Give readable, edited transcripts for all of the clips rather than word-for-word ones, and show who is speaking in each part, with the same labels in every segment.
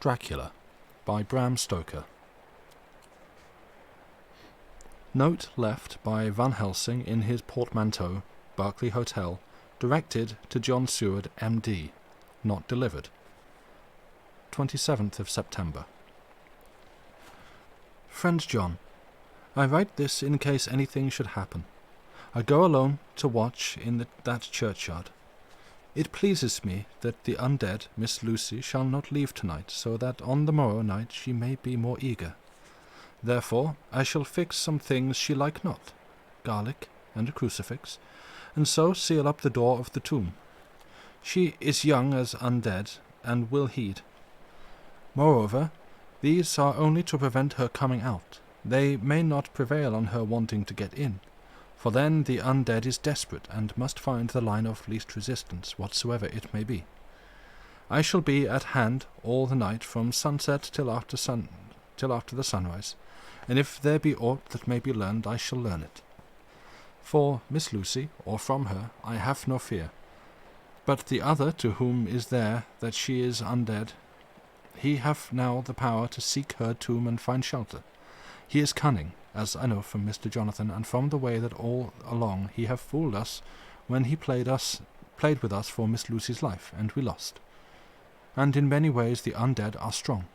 Speaker 1: Dracula by Bram Stoker. Note left by Van Helsing in his portmanteau, Berkeley Hotel, directed to John Seward, M.D., not delivered. 27th of September. Friend John, I write this in case anything should happen. I go alone to watch in that churchyard. It pleases me that the undead Miss Lucy shall not leave tonight, so that on the morrow night she may be more eager. Therefore I shall fix some things she like not, garlic and a crucifix, and so seal up the door of the tomb. She is young as undead, and will heed. Moreover, these are only to prevent her coming out. They may not prevail on her wanting to get in, for then the undead is desperate, and must find the line of least resistance, whatsoever it may be. I shall be at hand all the night from sunset till after the sunrise, and if there be aught that may be learned, I shall learn it. For Miss Lucy, or from her, I have no fear. But the other to whom is there that she is undead, he have now the power to seek her tomb and find shelter. He is cunning, as I know from Mr. Jonathan, and from the way that all along he have fooled us when he played with us for Miss Lucy's life, and we lost. And in many ways the undead are strong.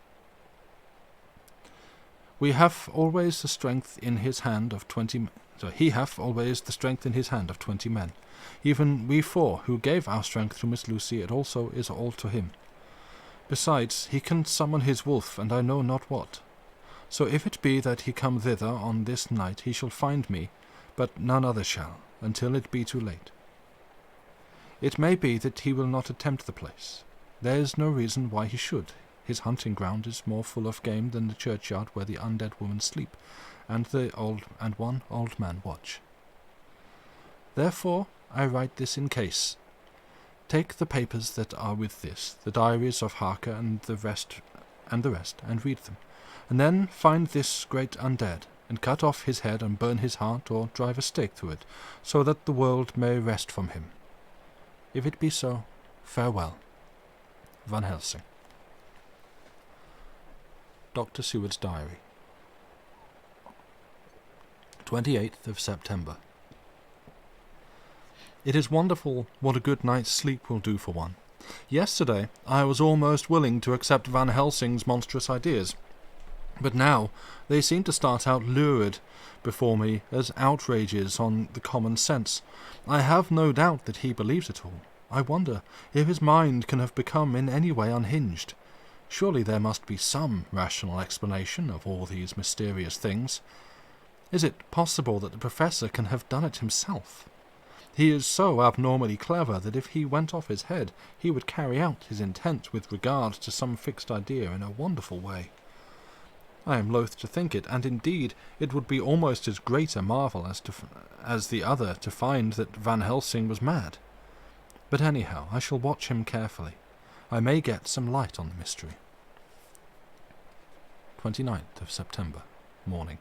Speaker 1: We have always the strength in his hand of 20 he hath always the strength in his hand of 20 men. Even we 4 who gave our strength to Miss Lucy, it also is all to him. Besides, he can summon his wolf, and I know not what. So if it be that he come thither on this night, he shall find me, but none other shall, until it be too late. It may be that he will not attempt the place. There is no reason why he should. His hunting ground is more full of game than the churchyard where the undead women sleep, and one old man watch. Therefore I write this in case. Take the papers that are with this, the diaries of Harker and the rest, and read them. And then find this great undead, and cut off his head and burn his heart, or drive a stake through it, so that the world may rest from him. If it be so, farewell. Van Helsing. Dr. Seward's Diary. 28th of September. It is wonderful what a good night's sleep will do for one. Yesterday I was almost willing to accept Van Helsing's monstrous ideas, but now they seem to start out lurid before me as outrages on the common sense. I have no doubt that he believes it all. I wonder if his mind can have become in any way unhinged. Surely there must be some rational explanation of all these mysterious things. Is it possible that the professor can have done it himself? He is so abnormally clever that if he went off his head, he would carry out his intent with regard to some fixed idea in a wonderful way. I am loath to think it, and indeed it would be almost as great a marvel as the other to find that Van Helsing was mad. But anyhow, I shall watch him carefully. I may get some light on the mystery. 29th of September, morning.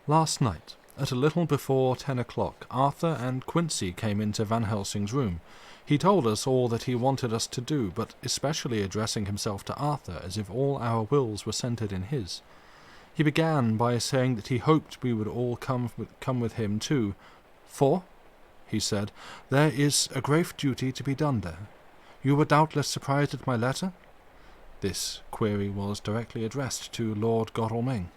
Speaker 1: Last night, at a little before 10 o'clock, Arthur and Quincy came into Van Helsing's room. He told us all that he wanted us to do, but especially addressing himself to Arthur as if all our wills were centred in his. He began by saying that he hoped we would all come with him too, for, he said, there is a grave duty to be done there. You were doubtless surprised at my letter? This query was directly addressed to Lord Godalming.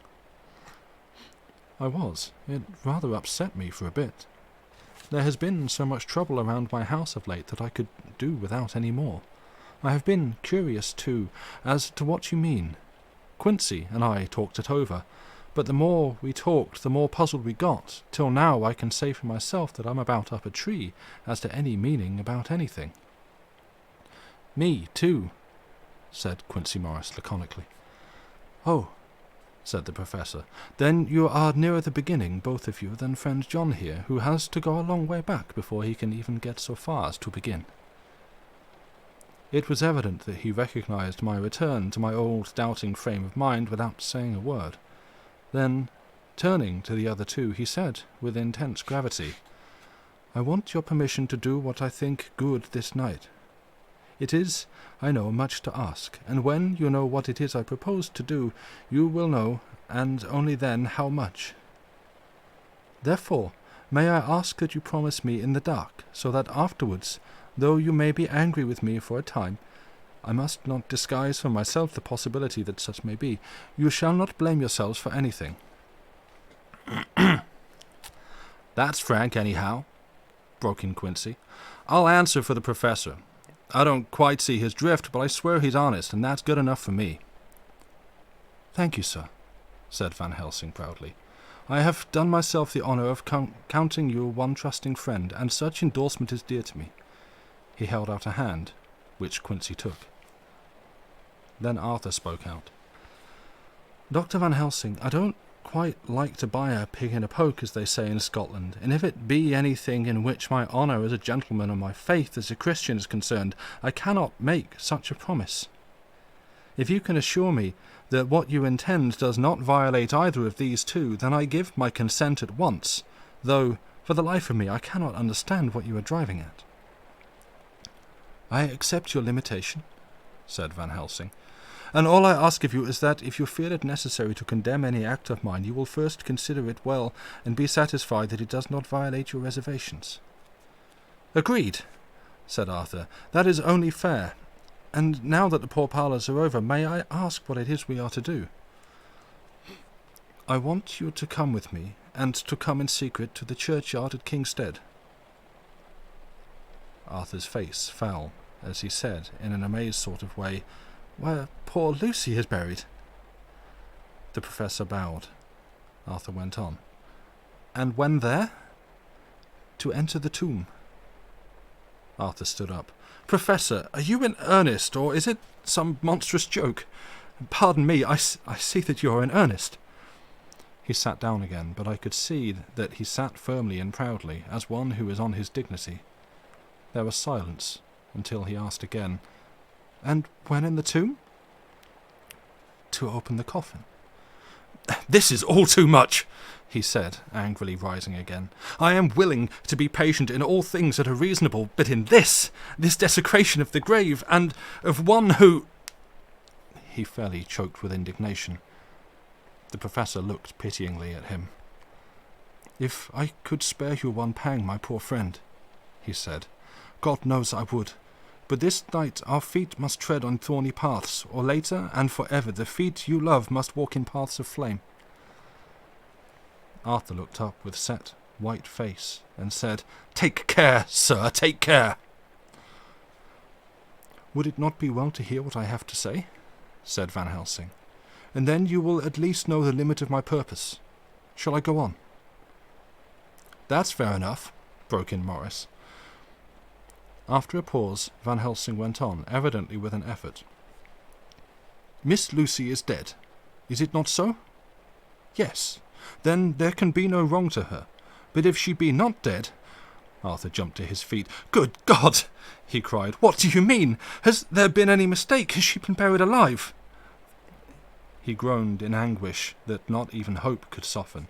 Speaker 1: I was. It rather upset me for a bit. There has been so much trouble around my house of late that I could do without any more. I have been curious, too, as to what you mean. Quincy and I talked it over, but the more we talked, the more puzzled we got, till now I can say for myself that I'm about up a tree as to any meaning about anything. Me, too, said Quincy Morris laconically. Oh, said the professor, then you are nearer the beginning, both of you, than friend John here, who has to go a long way back before he can even get so far as to begin. It was evident that he recognized my return to my old doubting frame of mind without saying a word. Then, turning to the other two, he said, with intense gravity, I want your permission to do what I think good this night. It is, I know, much to ask, and when you know what it is I propose to do, you will know, and only then, how much. Therefore, may I ask that you promise me in the dark, so that afterwards, though you may be angry with me for a time, I must not disguise from myself the possibility that such may be, you shall not blame yourselves for anything. That's frank, anyhow, broke in Quincy. I'll answer for the professor. I don't quite see his drift, but I swear he's honest, and that's good enough for me. Thank you, sir, said Van Helsing proudly. I have done myself the honour of counting you one trusting friend, and such endorsement is dear to me. He held out a hand, which Quincy took. Then Arthur spoke out. Dr. Van Helsing, I don't quite like to buy a pig in a poke, as they say in Scotland, and if it be anything in which my honour as a gentleman and my faith as a Christian is concerned, I cannot make such a promise. If you can assure me that what you intend does not violate either of these two, then I give my consent at once, though, for the life of me, I cannot understand what you are driving at. I accept your limitation, said Van Helsing, and all I ask of you is that, if you feel it necessary to condemn any act of mine, you will first consider it well and be satisfied that it does not violate your reservations. Agreed, said Arthur. That is only fair. And now that the pourparlers are over, may I ask what it is we are to do? I want you to come with me, and to come in secret to the churchyard at Kingstead. Arthur's face fell, as he said, in an amazed sort of way, Where poor Lucy is buried. The professor bowed. Arthur went on. And when there? To enter the tomb. Arthur stood up. Professor, are you in earnest, or is it some monstrous joke? Pardon me, I see that you are in earnest. He sat down again, but I could see that he sat firmly and proudly, as one who is on his dignity. There was silence, until he asked again, And when in the tomb? To open the coffin. This is all too much, he said, angrily rising again. I am willing to be patient in all things that are reasonable, but in this desecration of the grave, and of one who... He fairly choked with indignation. The professor looked pityingly at him. If I could spare you one pang, my poor friend, he said, God knows I would. But this night our feet must tread on thorny paths, or later and forever the feet you love must walk in paths of flame. Arthur looked up with set, white face, and said, Take care, sir, take care. Would it not be well to hear what I have to say? Said Van Helsing. And then you will at least know the limit of my purpose. Shall I go on? That's fair enough, broke in Morris. After a pause, Van Helsing went on, evidently with an effort. Miss Lucy is dead. Is it not so? Yes. Then there can be no wrong to her. But if she be not dead... Arthur jumped to his feet. Good God! He cried. What do you mean? Has there been any mistake? Has she been buried alive? He groaned in anguish that not even hope could soften.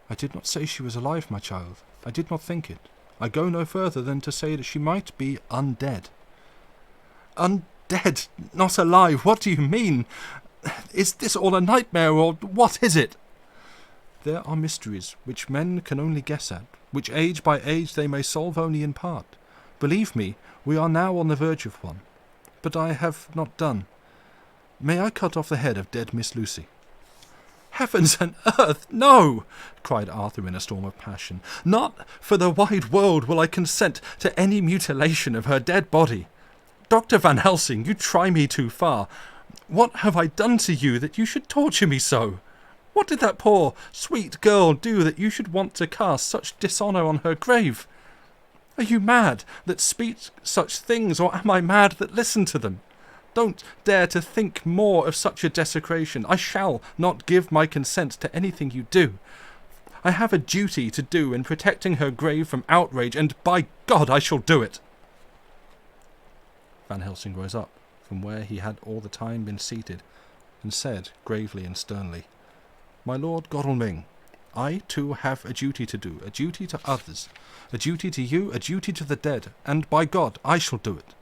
Speaker 1: I did not say she was alive, my child. I did not think it. I go no further than to say that she might be undead. Undead? Not alive? What do you mean? Is this all a nightmare, or what is it? There are mysteries which men can only guess at, which age by age they may solve only in part. Believe me, we are now on the verge of one. But I have not done. May I cut off the head of dead Miss Lucy? Heavens and earth, no! Cried Arthur in a storm of passion. Not for the wide world will I consent to any mutilation of her dead body. Dr. Van Helsing, you try me too far. What have I done to you that you should torture me so? What did that poor, sweet girl do that you should want to cast such dishonour on her grave? Are you mad that speak such things, or am I mad that listen to them? Don't dare to think more of such a desecration. I shall not give my consent to anything you do. I have a duty to do in protecting her grave from outrage, and by God I shall do it. Van Helsing rose up from where he had all the time been seated, and said gravely and sternly, My Lord Godalming, I too have a duty to do, a duty to others, a duty to you, a duty to the dead, and by God I shall do it.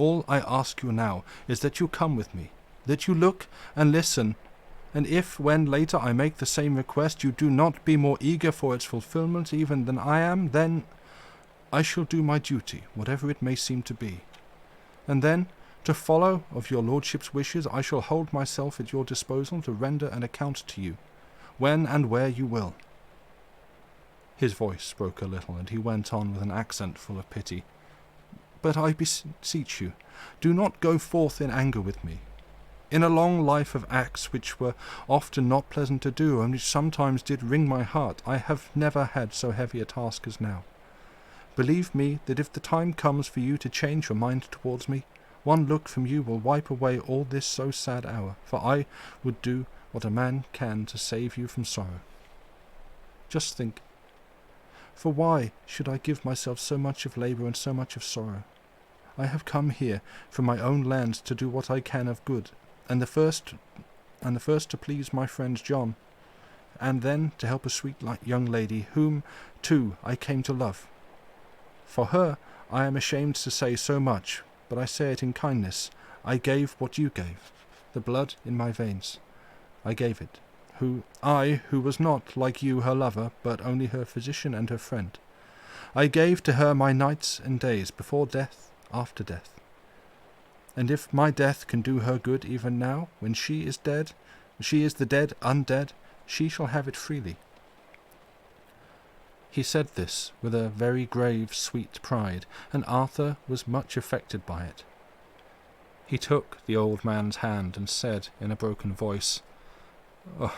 Speaker 1: All I ask you now is that you come with me, that you look and listen, and if, when later I make the same request, you do not be more eager for its fulfilment even than I am, then I shall do my duty, whatever it may seem to be. And then, to follow of your lordship's wishes, I shall hold myself at your disposal to render an account to you, when and where you will." His voice broke a little, and he went on with an accent full of pity. "But I beseech you, do not go forth in anger with me. In a long life of acts which were often not pleasant to do, and which sometimes did wring my heart, I have never had so heavy a task as now. Believe me that if the time comes for you to change your mind towards me, one look from you will wipe away all this so sad hour, for I would do what a man can to save you from sorrow. Just think, for why should I give myself so much of labour and so much of sorrow? I have come here from my own land to do what I can of good, and the first to please my friend John, and then to help a sweet young lady, whom, too, I came to love. For her I am ashamed to say so much, but I say it in kindness. I gave what you gave, the blood in my veins. I gave it, who was not, like you, her lover, but only her physician and her friend. I gave to her my nights and days, before death, after death. And if my death can do her good even now, when she is dead, she is the dead undead, she shall have it freely." He said this with a very grave, sweet pride, and Arthur was much affected by it. He took the old man's hand and said in a broken voice, "Oh,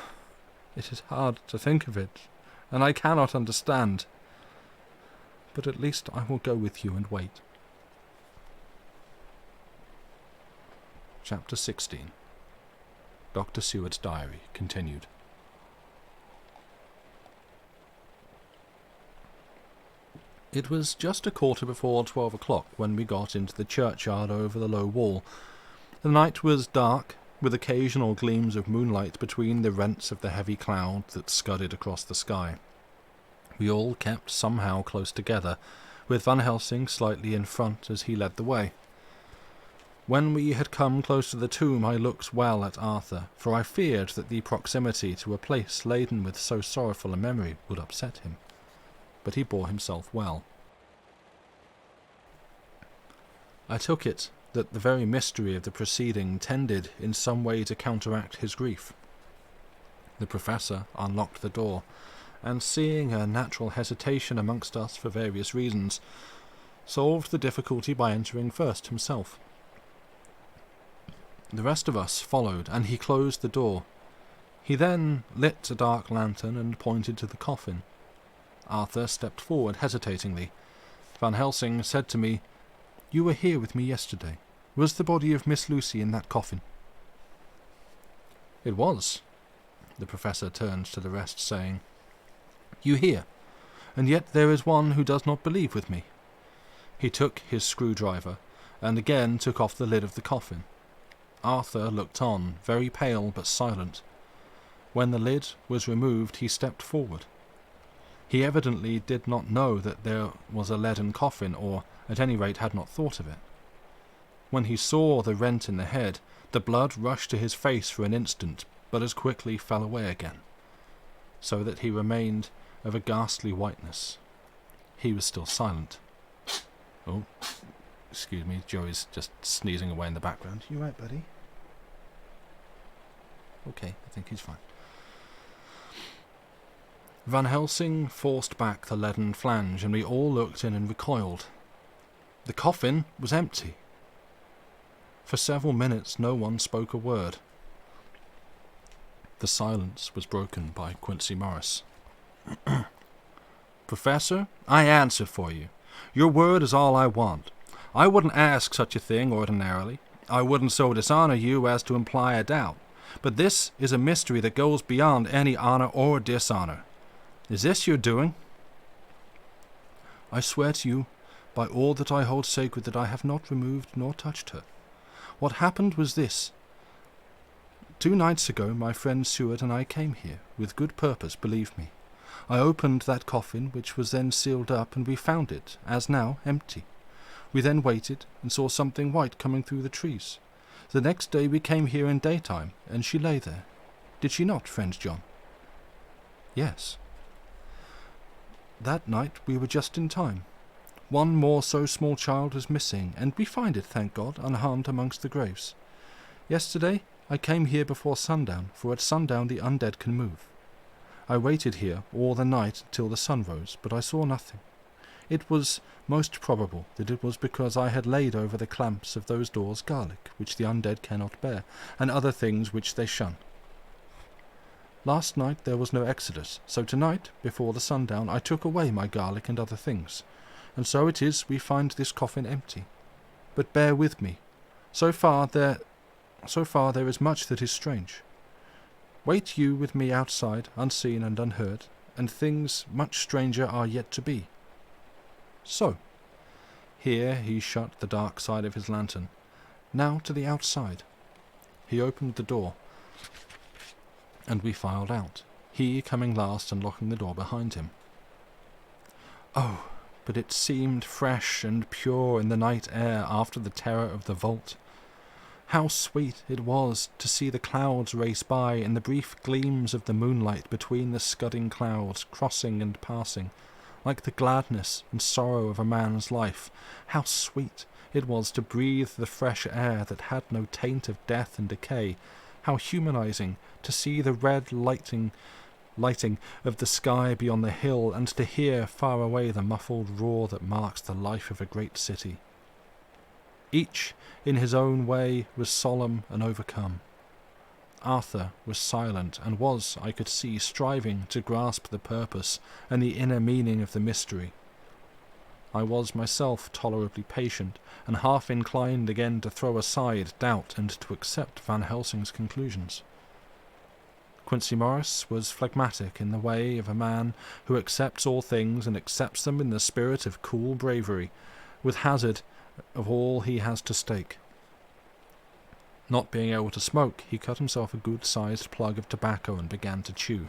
Speaker 1: it is hard to think of it, and I cannot understand. But at least I will go with you and wait." Chapter 16. Dr. Seward's Diary, continued. It was just 12:15 when we got into the churchyard over the low wall. The night was dark, with occasional gleams of moonlight between the rents of the heavy cloud that scudded across the sky. We all kept somehow close together, with Van Helsing slightly in front as he led the way. When we had come close to the tomb, I looked well at Arthur, for I feared that the proximity to a place laden with so sorrowful a memory would upset him. But he bore himself well. I took it that the very mystery of the proceeding tended in some way to counteract his grief. The professor unlocked the door, and seeing a natural hesitation amongst us for various reasons, solved the difficulty by entering first himself. The rest of us followed, and he closed the door. He then lit a dark lantern and pointed to the coffin. Arthur stepped forward hesitatingly. Van Helsing said to me, "You were here with me yesterday. Was the body of Miss Lucy in that coffin?" "It was." The professor turned to the rest, saying, "You hear, and yet there is one who does not believe with me." He took his screwdriver, and again took off the lid of the coffin. Arthur looked on, very pale but silent. When the lid was removed, he stepped forward. He evidently did not know that there was a leaden coffin, or at any rate had not thought of it. When he saw the rent in the head, the blood rushed to his face for an instant, but as quickly fell away again, so that he remained of a ghastly whiteness. He was still silent. Oh, excuse me, Joey's just sneezing away in the background. You right, buddy? Okay, I think he's fine. Van Helsing forced back the leaden flange, and we all looked in and recoiled. The coffin was empty. For several minutes no one spoke a word. The silence was broken by Quincy Morris. "Professor, I answer for you. Your word is all I want. I wouldn't ask such a thing ordinarily. I wouldn't so dishonor you as to imply a doubt. But this is a mystery that goes beyond any honor or dishonor. Is this your doing?" "I swear to you, by all that I hold sacred, that I have not removed nor touched her. What happened was this. 2 nights ago my friend Seward and I came here, with good purpose, believe me. I opened that coffin, which was then sealed up, and we found it, as now, empty. We then waited and saw something white coming through the trees. The next day we came here in daytime, and she lay there. Did she not, friend John?" "Yes." "That night we were just in time. One more so small child was missing, and we find it, thank God, unharmed amongst the graves. Yesterday I came here before sundown, for at sundown the undead can move. I waited here all the night till the sun rose, but I saw nothing. It was most probable that it was because I had laid over the clamps of those doors garlic, which the undead cannot bear, and other things which they shun. Last night there was no exodus, so tonight, before the sundown, I took away my garlic and other things, and so it is we find this coffin empty. But bear with me. So far there is much that is strange. Wait you with me outside, unseen and unheard, and things much stranger are yet to be. So." Here he shut the dark side of his lantern. "Now to the outside." He opened the door, and we filed out, he coming last and locking the door behind him. Oh, but it seemed fresh and pure in the night air after the terror of the vault. How sweet it was to see the clouds race by in the brief gleams of the moonlight between the scudding clouds, crossing and passing, like the gladness and sorrow of a man's life. How sweet it was to breathe the fresh air that had no taint of death and decay. How humanizing to see the red lighting of the sky beyond the hill, and to hear far away the muffled roar that marks the life of a great city. Each, in his own way, was solemn and overcome. Arthur was silent, and was, I could see, striving to grasp the purpose and the inner meaning of the mystery. I was myself tolerably patient, and half inclined again to throw aside doubt and to accept Van Helsing's conclusions. Quincey Morris was phlegmatic in the way of a man who accepts all things and accepts them in the spirit of cool bravery, with hazard of all he has to stake. Not being able to smoke, he cut himself a good-sized plug of tobacco and began to chew.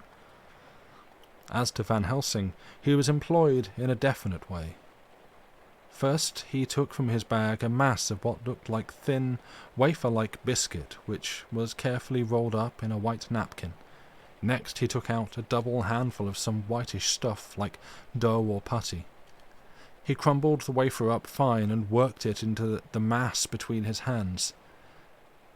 Speaker 1: As to Van Helsing, he was employed in a definite way. First he took from his bag a mass of what looked like thin, wafer-like biscuit, which was carefully rolled up in a white napkin. Next he took out a double handful of some whitish stuff like dough or putty. He crumbled the wafer up fine and worked it into the mass between his hands.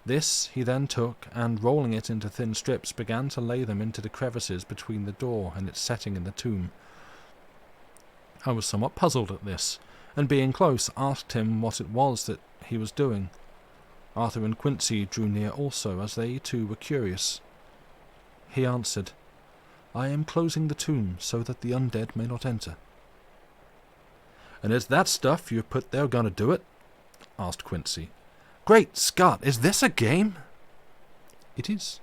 Speaker 1: This he then took, and rolling it into thin strips, began to lay them into the crevices between the door and its setting in the tomb. I was somewhat puzzled at this, and being close, asked him what it was that he was doing. Arthur and Quincey drew near also, as they too were curious. He answered, "I am closing the tomb so that the undead may not enter." "And is that stuff you put there going to do it?" asked Quincey. "Great Scott, is this a game?" "It is."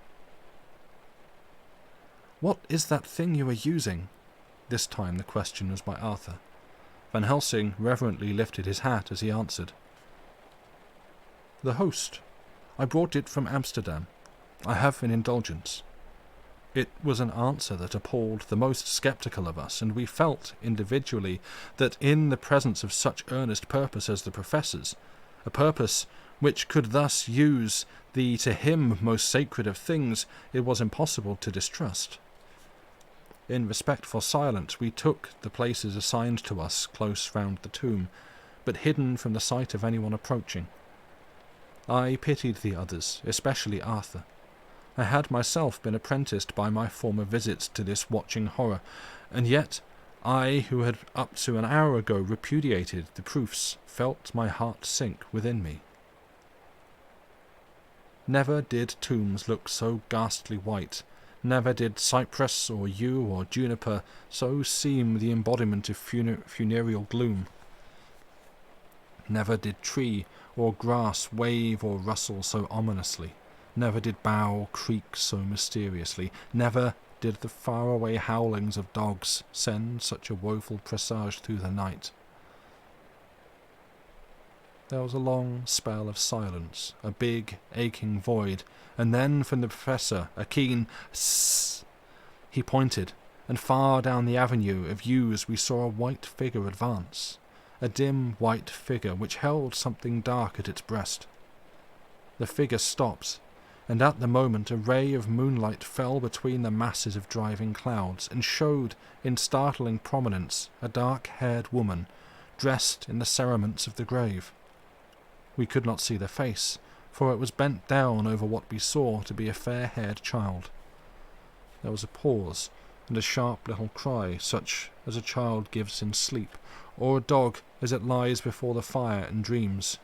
Speaker 1: "What is that thing you are using?" This time the question was by Arthur. Van Helsing reverently lifted his hat as he answered. "The host. I brought it from Amsterdam. I have an indulgence." It was an answer that appalled the most sceptical of us, and we felt, individually, that in the presence of such earnest purpose as the Professor's, a purpose which could thus use the to him most sacred of things, it was impossible to distrust. In respectful silence we took the places assigned to us close round the tomb, but hidden from the sight of anyone approaching. I pitied the others, especially Arthur. I had myself been apprenticed by my former visits to this watching horror, and yet I, who had up to an hour ago repudiated the proofs, felt my heart sink within me. Never did tombs look so ghastly white, never did cypress or yew or juniper so seem the embodiment of funereal gloom. Never did tree or grass wave or rustle so ominously. Never did bough creak so mysteriously. Never did the faraway howlings of dogs send such a woeful presage through the night. There was a long spell of silence, a big, aching void, and then from the Professor a keen "sss." He pointed, and far down the avenue of yews we saw a white figure advance. a dim white figure which held something dark at its breast. The figure stopped, and at the moment a ray of moonlight fell between the masses of driving clouds and showed in startling prominence a dark-haired woman dressed in the cerements of the grave. We could not see the face, for it was bent down over what we saw to be a fair-haired child. There was a pause, and a sharp little cry, such as a child gives in sleep, or a dog as it lies before the fire and dreams.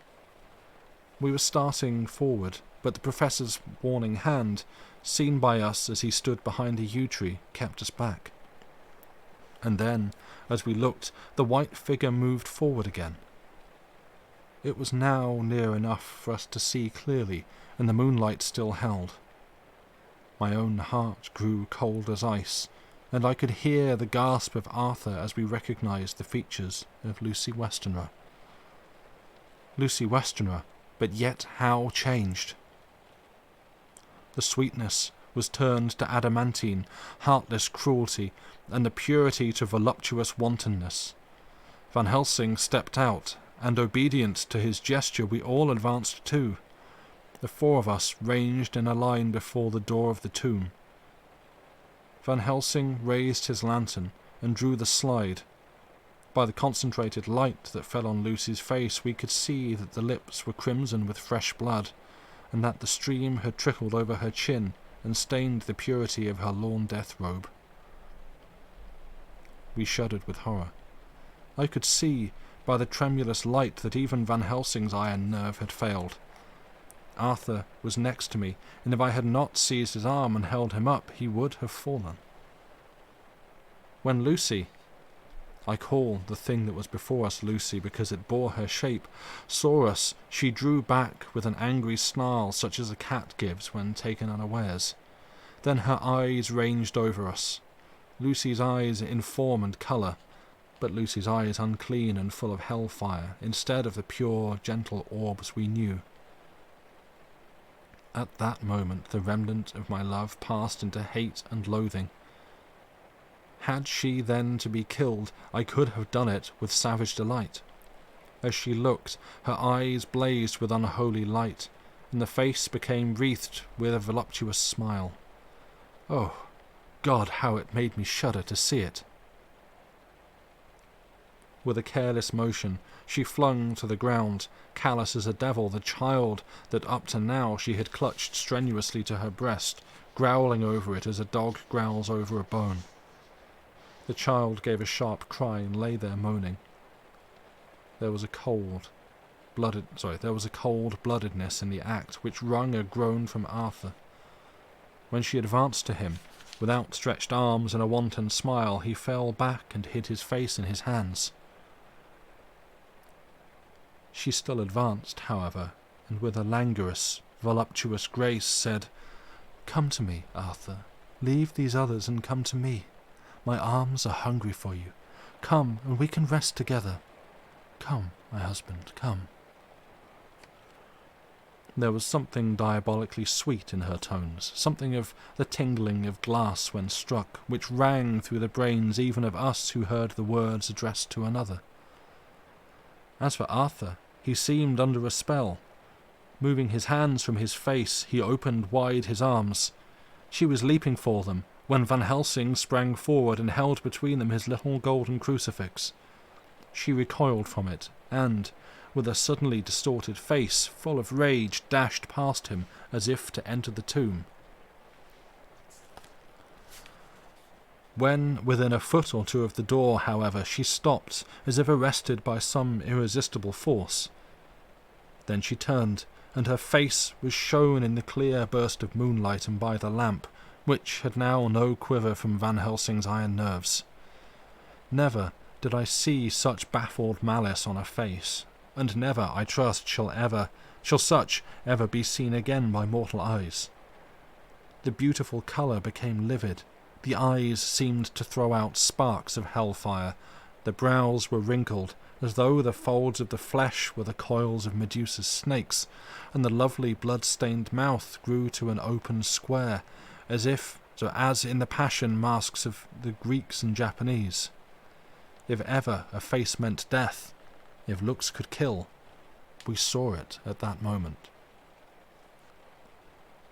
Speaker 1: We were starting forward, but the professor's warning hand, seen by us as he stood behind a yew tree, kept us back. And then, as we looked, the white figure moved forward again. It was now near enough for us to see clearly, and the moonlight still held. My own heart grew cold as ice, and I could hear the gasp of Arthur as we recognized the features of Lucy Westenra. Lucy Westenra, but yet how changed! The sweetness was turned to adamantine, heartless cruelty, and the purity to voluptuous wantonness. Van Helsing stepped out, and obedient to his gesture we all advanced too. The four of us ranged in a line before the door of the tomb. Van Helsing raised his lantern and drew the slide. By the concentrated light that fell on Lucy's face we could see that the lips were crimson with fresh blood, and that the stream had trickled over her chin and stained the purity of her lawn death robe. We shuddered with horror. I could see by the tremulous light that even Van Helsing's iron nerve had failed. Arthur was next to me, and if I had not seized his arm and held him up, he would have fallen. When Lucy, I call the thing that was before us Lucy because it bore her shape, saw us, she drew back with an angry snarl such as a cat gives when taken unawares. Then her eyes ranged over us, Lucy's eyes in form and colour, but Lucy's eyes unclean and full of hellfire, instead of the pure, gentle orbs we knew. At that moment the remnant of my love passed into hate and loathing. Had she then to be killed, I could have done it with savage delight. As she looked, her eyes blazed with unholy light, and the face became wreathed with a voluptuous smile. Oh, God, how it made me shudder to see it! With a careless motion, she flung to the ground, callous as a devil, the child that up to now she had clutched strenuously to her breast, growling over it as a dog growls over a bone. The child gave a sharp cry and lay there moaning. There was a cold-bloodedness in the act which wrung a groan from Arthur. When she advanced to him, with outstretched arms and a wanton smile, he fell back and hid his face in his hands. She still advanced, however, and with a languorous, voluptuous grace said, "Come to me, Arthur. Leave these others and come to me. My arms are hungry for you. Come, and we can rest together. Come, my husband, come." There was something diabolically sweet in her tones, something of the tingling of glass when struck, which rang through the brains even of us who heard the words addressed to another. As for Arthur, he seemed under a spell. Moving his hands from his face, he opened wide his arms. She was leaping for them, when Van Helsing sprang forward and held between them his little golden crucifix. She recoiled from it, and, with a suddenly distorted face, full of rage, dashed past him as if to enter the tomb. When within a foot or two of the door, however, she stopped, as if arrested by some irresistible force. Then she turned, and her face was shown in the clear burst of moonlight and by the lamp, which had now no quiver from Van Helsing's iron nerves. Never did I see such baffled malice on a face, and never, I trust, shall such ever be seen again by mortal eyes. The beautiful colour became livid, the eyes seemed to throw out sparks of hellfire, the brows were wrinkled, as though the folds of the flesh were the coils of Medusa's snakes, and the lovely blood-stained mouth grew to an open square, as in the passion masks of the Greeks and Japanese. If ever a face meant death, If looks could kill, we saw it at that moment.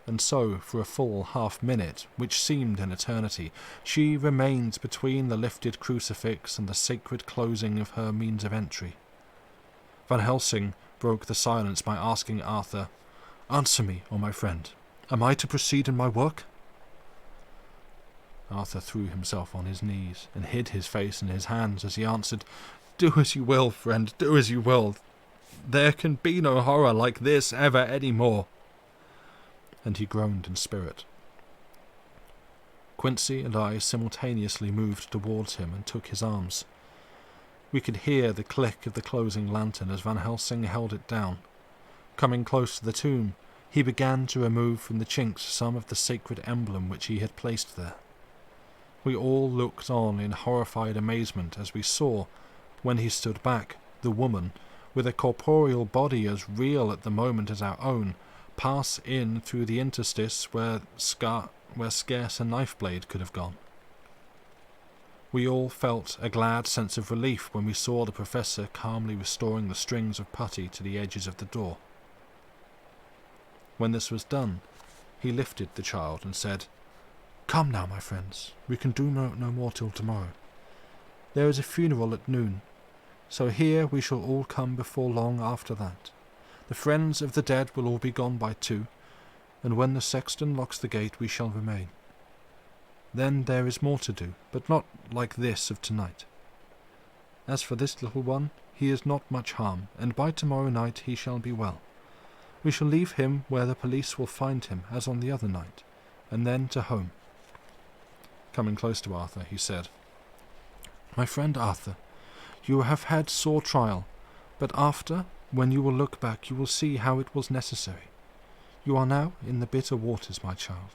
Speaker 1: And so, for a full half-minute, which seemed an eternity, she remained between the lifted crucifix and the sacred closing of her means of entry. Van Helsing broke the silence by asking Arthur, "Answer me, O my friend. Am I to proceed in my work?" Arthur threw himself on his knees and hid his face in his hands as he answered, "Do as you will, friend, do as you will. There can be no horror like this ever any more." And he groaned in spirit. Quincy and I simultaneously moved towards him and took his arms. We could hear the click of the closing lantern as Van Helsing held it down. Coming close to the tomb, he began to remove from the chinks some of the sacred emblem which he had placed there. We all looked on in horrified amazement as we saw, when he stood back, the woman, with a corporeal body as real at the moment as our own, pass in through the interstice where scarce a knife blade could have gone. We all felt a glad sense of relief when we saw the professor calmly restoring the strings of putty to the edges of the door. When this was done, he lifted the child and said, "Come now, my friends, we can do no more till tomorrow. There is a funeral at noon, so here we shall all come before long after that. The friends of the dead will all be gone by 2, and when the sexton locks the gate we shall remain. Then there is more to do, but not like this of tonight. As for this little one, he is not much harm, and by tomorrow night he shall be well. We shall leave him where the police will find him, as on the other night, and then to home." Coming close to Arthur, he said, "My friend Arthur, you have had sore trial, but after, when you will look back, you will see how it was necessary. You are now in the bitter waters, my child.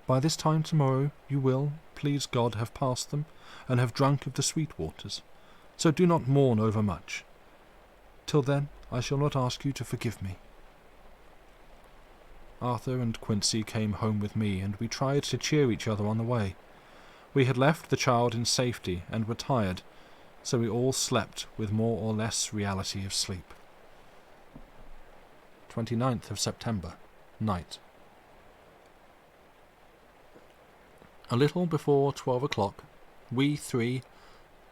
Speaker 1: By this time tomorrow you will, please God, have passed them, and have drunk of the sweet waters. So do not mourn over much. Till then, I shall not ask you to forgive me." Arthur and Quincy came home with me, and we tried to cheer each other on the way. We had left the child in safety and were tired, so we all slept with more or less reality of sleep. 29th of September, night. A little before 12 o'clock, we 3,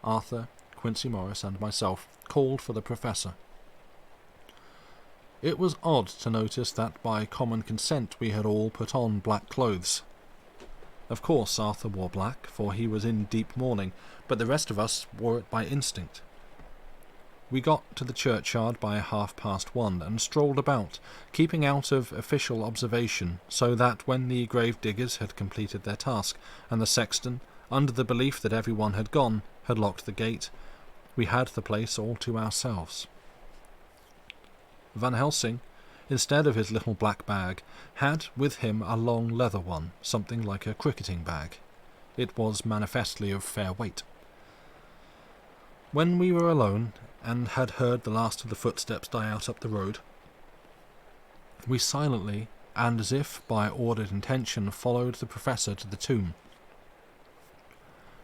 Speaker 1: Arthur, Quincy Morris, and myself, called for the professor. It was odd to notice that by common consent we had all put on black clothes. Of course Arthur wore black, for he was in deep mourning, but the rest of us wore it by instinct. We got to the churchyard by 1:30 and strolled about, keeping out of official observation, so that when the grave diggers had completed their task, and the sexton, under the belief that everyone had gone, had locked the gate, we had the place all to ourselves. Van Helsing, instead of his little black bag, had with him a long leather one, something like a cricketing bag. It was manifestly of fair weight. When we were alone, and had heard the last of the footsteps die out up the road, we silently, and as if by ordered intention, followed the professor to the tomb.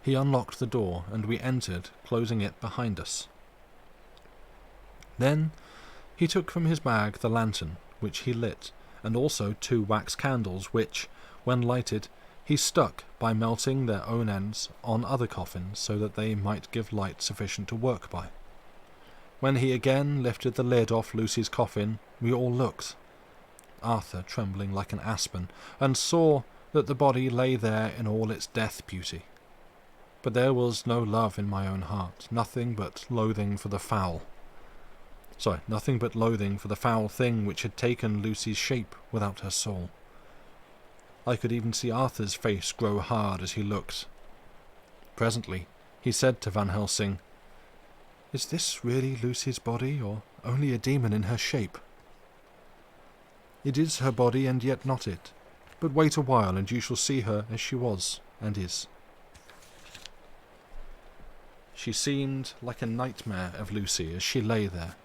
Speaker 1: He unlocked the door, and we entered, closing it behind us. Then he took from his bag the lantern, which he lit, and also 2 wax candles, which, when lighted, he stuck by melting their own ends on other coffins, so that they might give light sufficient to work by. When he again lifted the lid off Lucy's coffin, we all looked, Arthur trembling like an aspen, and saw that the body lay there in all its death beauty. But there was no love in my own heart, nothing but loathing for the foul thing which had taken Lucy's shape without her soul. I could even see Arthur's face grow hard as he looked. Presently he said to Van Helsing, "Is this really Lucy's body, or only a demon in her shape?" "It is her body, and yet not it. But wait a while, and you shall see her as she was, and is." She seemed like a nightmare of Lucy as she lay there.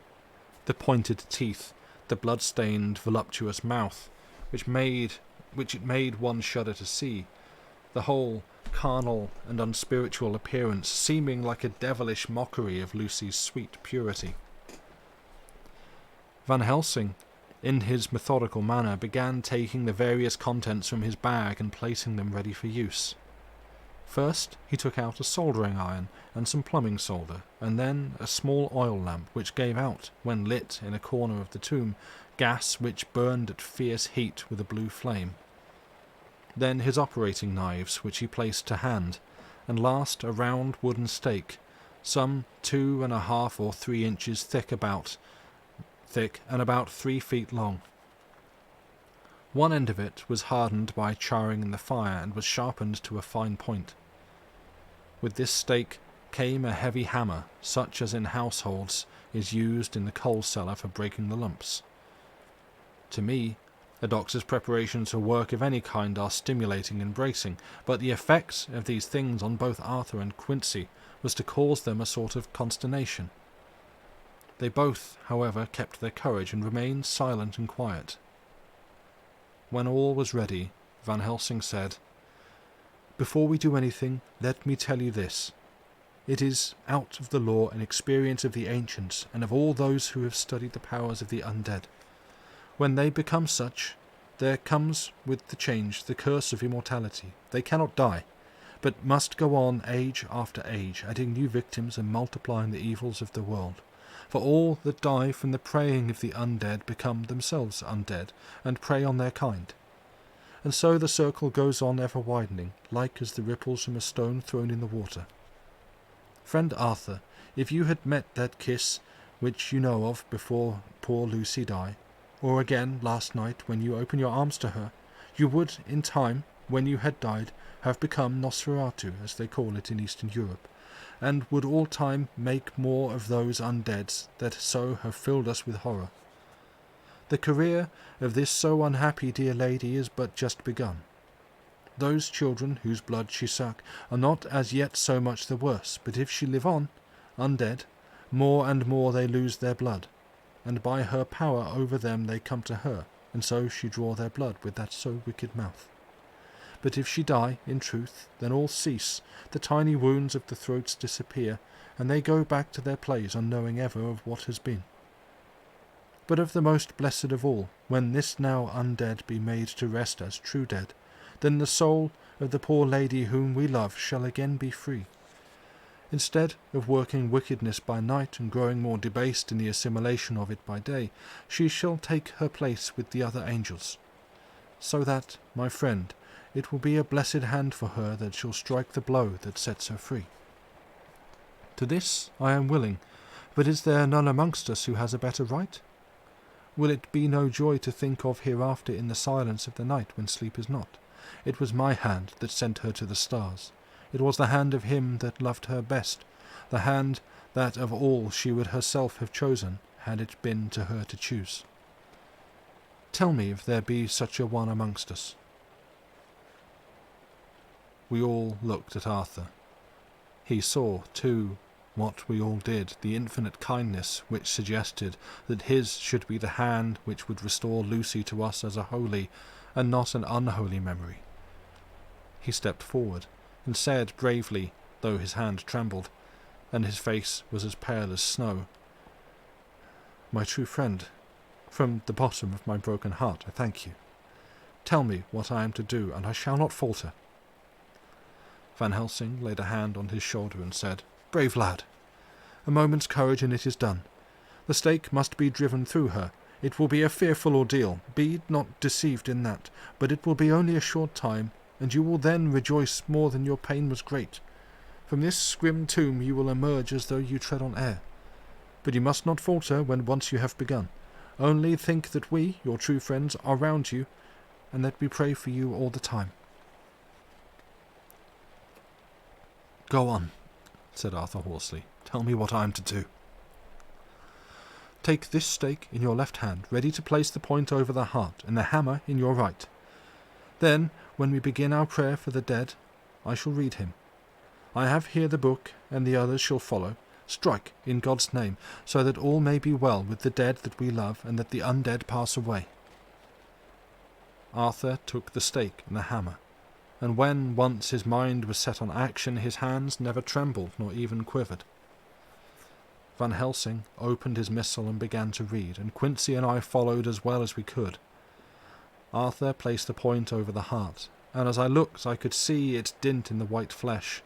Speaker 1: The pointed teeth, the blood-stained, voluptuous mouth, which it made one shudder to see, the whole carnal and unspiritual appearance seeming like a devilish mockery of Lucy's sweet purity. Van Helsing, in his methodical manner, began taking the various contents from his bag and placing them ready for use. First, he took out a soldering iron and some plumbing solder, and then a small oil lamp which gave out, when lit in a corner of the tomb, gas which burned at fierce heat with a blue flame. Then his operating knives, which he placed to hand, and last a round wooden stake, some 2.5 or 3 inches thick and about 3 feet long. One end of it was hardened by charring in the fire and was sharpened to a fine point. With this stake came a heavy hammer, such as in households is used in the coal cellar for breaking the lumps. To me, a doctor's preparations for work of any kind are stimulating and bracing, but the effects of these things on both Arthur and Quincy was to cause them a sort of consternation. They both, however, kept their courage and remained silent and quiet. When all was ready, Van Helsing said, "Before we do anything, let me tell you this. It is out of the law and experience of the ancients and of all those who have studied the powers of the undead. When they become such, there comes with the change the curse of immortality. They cannot die, but must go on age after age, adding new victims and multiplying the evils of the world. For all that die from the preying of the undead become themselves undead, and prey on their kind. And so the circle goes on ever widening, like as the ripples from a stone thrown in the water. Friend Arthur, if you had met that kiss which you know of before poor Lucy died, or again last night when you opened your arms to her, you would, in time, when you had died, have become Nosferatu, as they call it in Eastern Europe, and would all time make more of those undeads that so have filled us with horror. The career of this so unhappy dear lady is but just begun. Those children whose blood she suck are not as yet so much the worse, but if she live on, undead, more and more they lose their blood, and by her power over them they come to her, and so she draw their blood with that so wicked mouth. But if she die, in truth, then all cease, the tiny wounds of the throats disappear, and they go back to their place unknowing ever of what has been. But of the most blessed of all, when this now undead be made to rest as true dead, then the soul of the poor lady whom we love shall again be free. Instead of working wickedness by night and growing more debased in the assimilation of it by day, she shall take her place with the other angels. So that, my friend, it will be a blessed hand for her that shall strike the blow that sets her free. To this I am willing, but is there none amongst us who has a better right? Will it be no joy to think of hereafter in the silence of the night when sleep is not? It was my hand that sent her to the stars. It was the hand of him that loved her best, the hand that of all she would herself have chosen, had it been to her to choose. Tell me if there be such a one amongst us." We all looked at Arthur. He saw, too, what we all did, the infinite kindness which suggested that his should be the hand which would restore Lucy to us as a holy and not an unholy memory. He stepped forward and said bravely, though his hand trembled, and his face was as pale as snow, "My true friend, from the bottom of my broken heart I thank you. Tell me what I am to do, and I shall not falter." Van Helsing laid a hand on his shoulder and said, "Brave lad! A moment's courage and it is done. The stake must be driven through her. It will be a fearful ordeal. Be not deceived in that, but it will be only a short time, and you will then rejoice more than your pain was great. From this grim tomb you will emerge as though you tread on air. But you must not falter when once you have begun. Only think that we, your true friends, are round you, and that we pray for you all the time." "Go on," said Arthur hoarsely. "Tell me what I am to do." "Take this stake in your left hand, ready to place the point over the heart, and the hammer in your right. Then, when we begin our prayer for the dead, I shall read him. I have here the book, and the others shall follow. Strike, in God's name, so that all may be well with the dead that we love, and that the undead pass away." Arthur took the stake and the hammer, and when once his mind was set on action, his hands never trembled nor even quivered. Van Helsing opened his missal and began to read, and Quincy and I followed as well as we could. Arthur placed the point over the heart, and as I looked I could see its dint in the white flesh.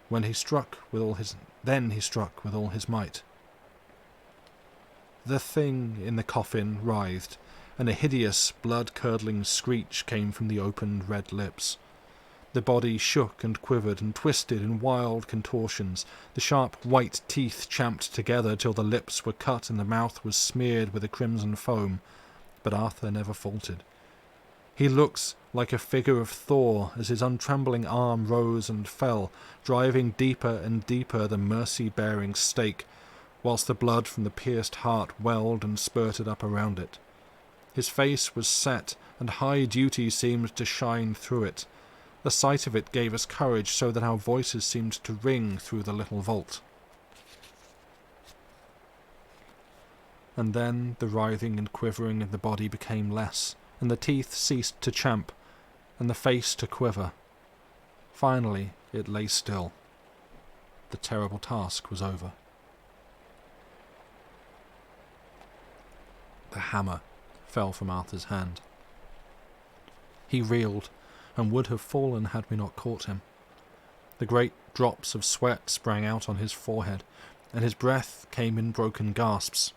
Speaker 1: Then he struck with all his might. The thing in the coffin writhed, and a hideous, blood-curdling screech came from the opened red lips. The body shook and quivered and twisted in wild contortions. The sharp white teeth champed together till the lips were cut and the mouth was smeared with a crimson foam, but Arthur never faltered. He looked like a figure of Thor as his untrembling arm rose and fell, driving deeper and deeper the mercy-bearing stake, whilst the blood from the pierced heart welled and spurted up around it. His face was set, and high duty seemed to shine through it. The sight of it gave us courage, so that our voices seemed to ring through the little vault. And then the writhing and quivering of the body became less, and the teeth ceased to champ, and the face to quiver. Finally it lay still. The terrible task was over. The hammer fell from Arthur's hand. He reeled, and would have fallen had we not caught him. The great drops of sweat sprang out on his forehead, and his breath came in broken gasps.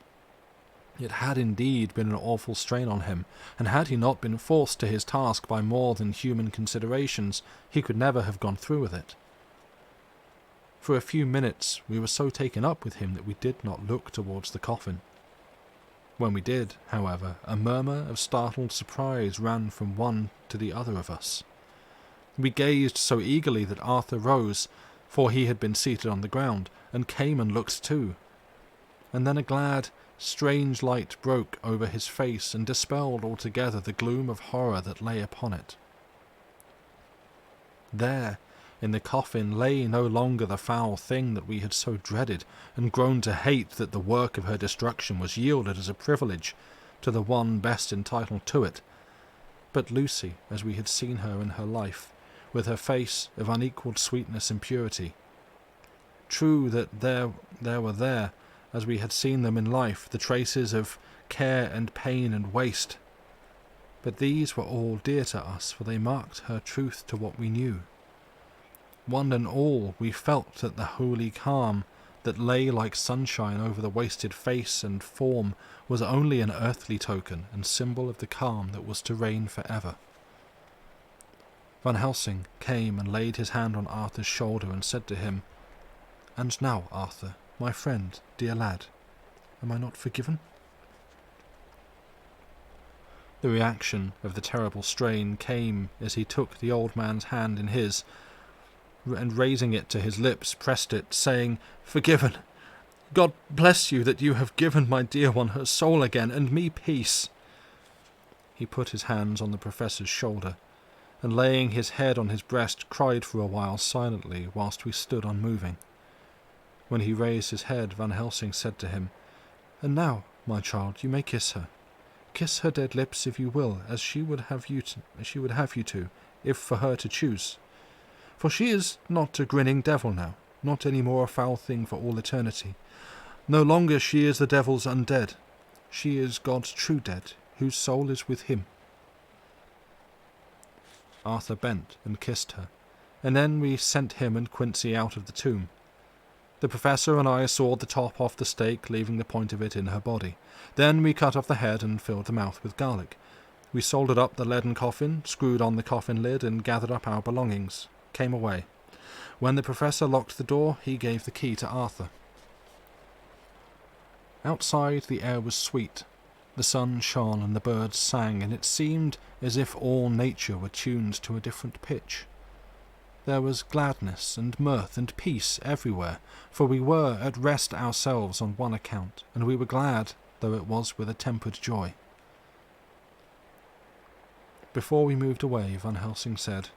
Speaker 1: It had indeed been an awful strain on him, and had he not been forced to his task by more than human considerations, he could never have gone through with it. For a few minutes we were so taken up with him that we did not look towards the coffin. When we did, however, a murmur of startled surprise ran from one to the other of us. We gazed so eagerly that Arthur rose, for he had been seated on the ground, and came and looked too. And then a glad, strange light broke over his face and dispelled altogether the gloom of horror that lay upon it. There, in the coffin, lay no longer the foul thing that we had so dreaded and grown to hate, that the work of her destruction was yielded as a privilege to the one best entitled to it, but Lucy, as we had seen her in her life, with her face of unequalled sweetness and purity. True that there were, as we had seen them in life, the traces of care and pain and waste, but these were all dear to us, for they marked her truth to what we knew. One and all we felt that the holy calm that lay like sunshine over the wasted face and form was only an earthly token and symbol of the calm that was to reign forever. Van Helsing came and laid his hand on Arthur's shoulder and said to him, "And now, Arthur, my friend, dear lad, am I not forgiven?" The reaction of the terrible strain came as he took the old man's hand in his, and raising it to his lips, pressed it, saying, "Forgiven! God bless you that you have given my dear one her soul again, and me peace." He put his hands on the professor's shoulder, and laying his head on his breast, cried for a while silently whilst we stood unmoving. When he raised his head, Van Helsing said to him, "And now, my child, you may kiss her. Kiss her dead lips if you will, as she would have you to, if for her to choose. For she is not a grinning devil now, not any more a foul thing for all eternity. No longer she is the devil's undead. She is God's true dead, whose soul is with him." Arthur bent and kissed her, and then we sent him and Quincy out of the tomb. The professor and I sawed the top off the stake, leaving the point of it in her body. Then we cut off the head and filled the mouth with garlic. We soldered up the leaden coffin, screwed on the coffin lid, and gathered up our belongings. Came away. When the professor locked the door, he gave the key to Arthur. Outside the air was sweet. The sun shone and the birds sang, and it seemed as if all nature were tuned to a different pitch. There was gladness and mirth and peace everywhere, for we were at rest ourselves on one account, and we were glad, though it was with a tempered joy. Before we moved away, Van Helsing said,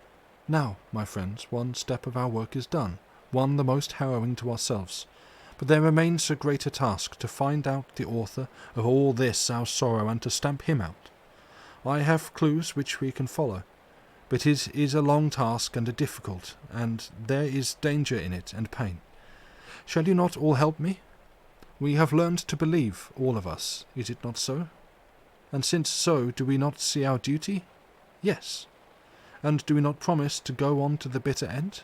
Speaker 1: "Now, my friends, one step of our work is done, one the most harrowing to ourselves. But there remains a greater task, to find out the author of all this our sorrow, and to stamp him out. I have clues which we can follow, but it is a long task and a difficult, and there is danger in it and pain. Shall you not all help me? We have learned to believe, all of us, is it not so? And since so, do we not see our duty? Yes. And do we not promise to go on to the bitter end?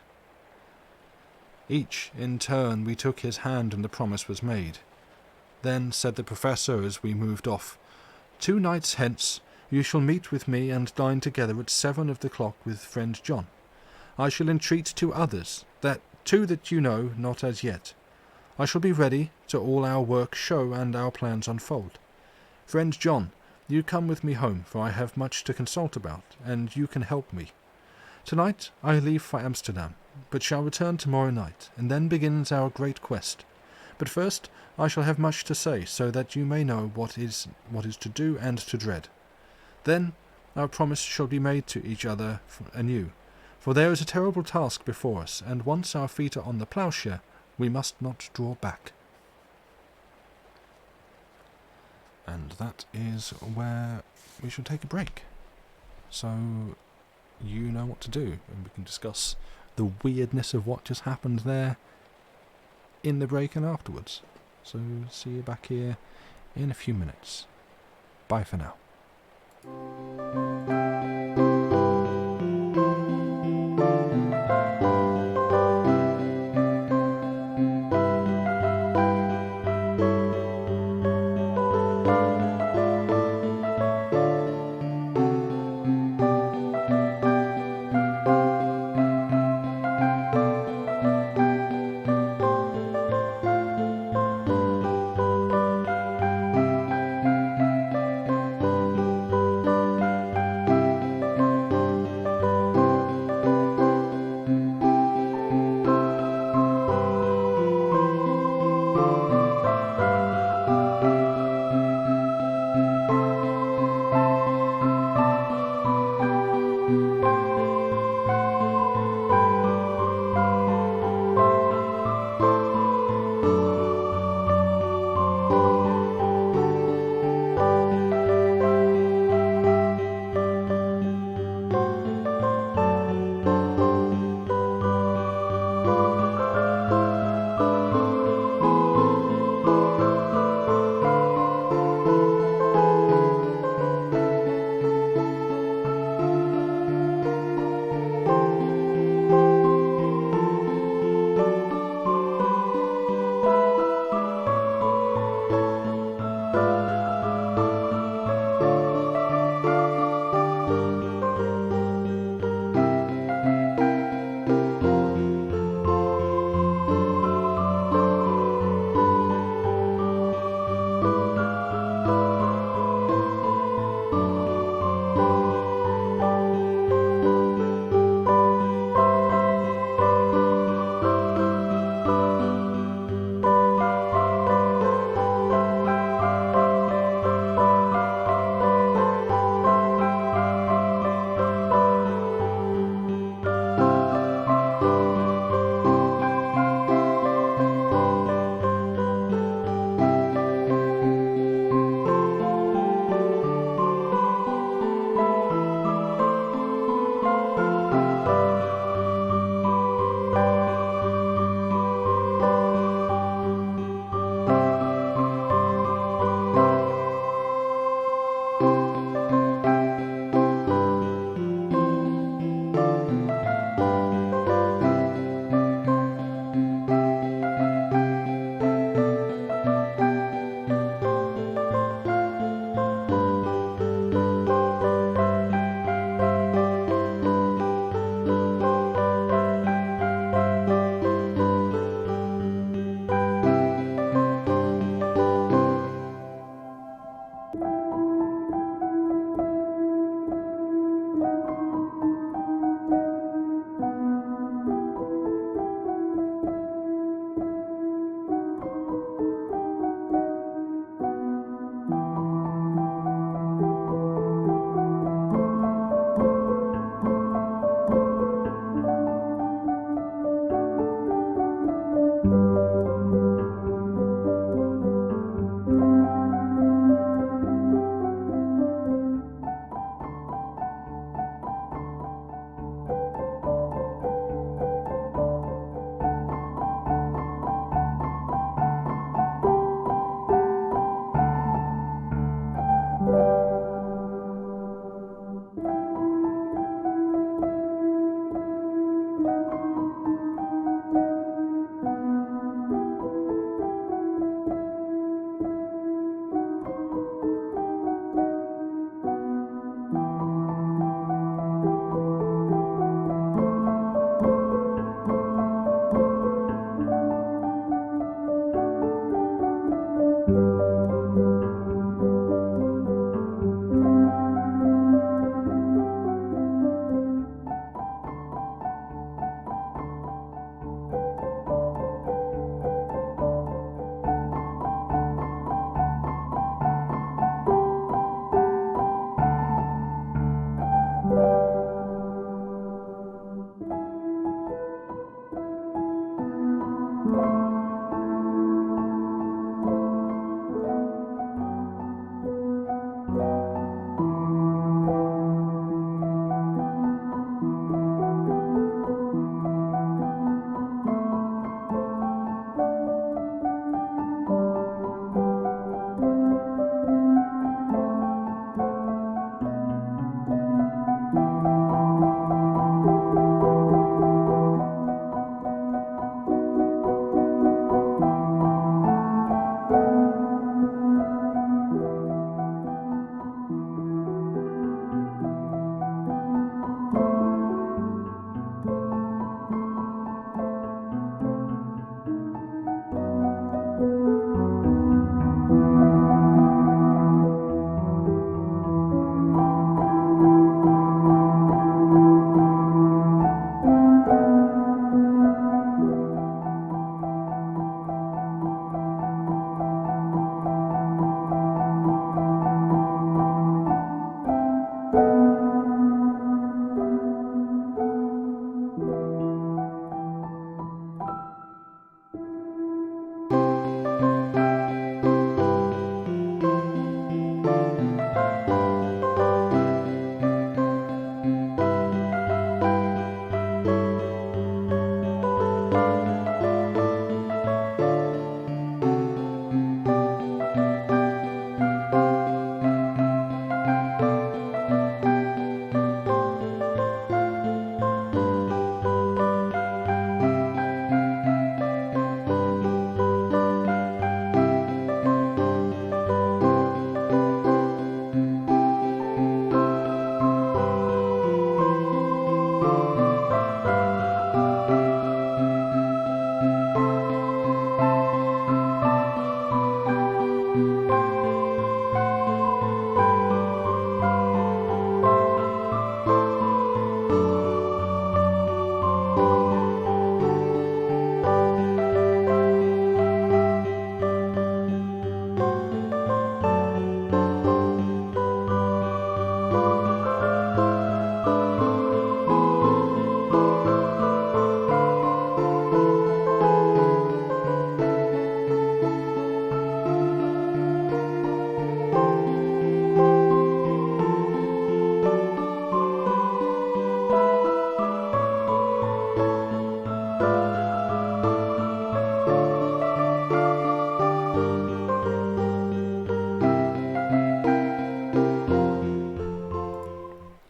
Speaker 1: Each, in turn, we took his hand and the promise was made. Then said the professor as we moved off, 2 nights hence you shall meet with me and dine together at 7 of the clock with friend John. I shall entreat 2 others, two that you know not as yet. I shall be ready to all our work show and our plans unfold. Friend John, you come with me home, for I have much to consult about, and you can help me. Tonight I leave for Amsterdam, but shall return tomorrow night, and then begins our great quest. But first I shall have much to say, so that you may know what is to do and to dread. Then our promise shall be made to each other anew, for there is a terrible task before us, and once our feet are on the ploughshare, we must not draw back. And that is where we shall take a break. So you know what to do, and we can discuss the weirdness of what just happened there in the break and afterwards. So see you back here in a few minutes. Bye for now.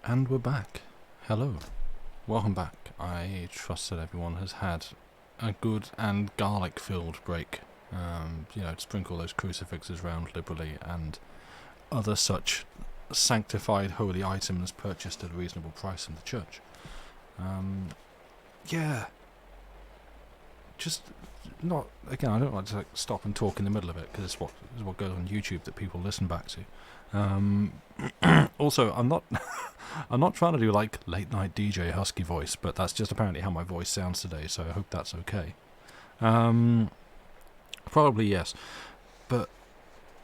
Speaker 1: And we're back. Hello. Welcome back. I trust that everyone has had a good and garlic-filled break. Sprinkle those crucifixes round liberally and other such sanctified holy items purchased at a reasonable price in the church. Just not, again, I don't like to stop and talk in the middle of it, because it's what goes on YouTube that people listen back to. Also, I'm not trying to do like late night DJ husky voice, but that's just apparently how my voice sounds today, so I hope that's okay. Probably yes, but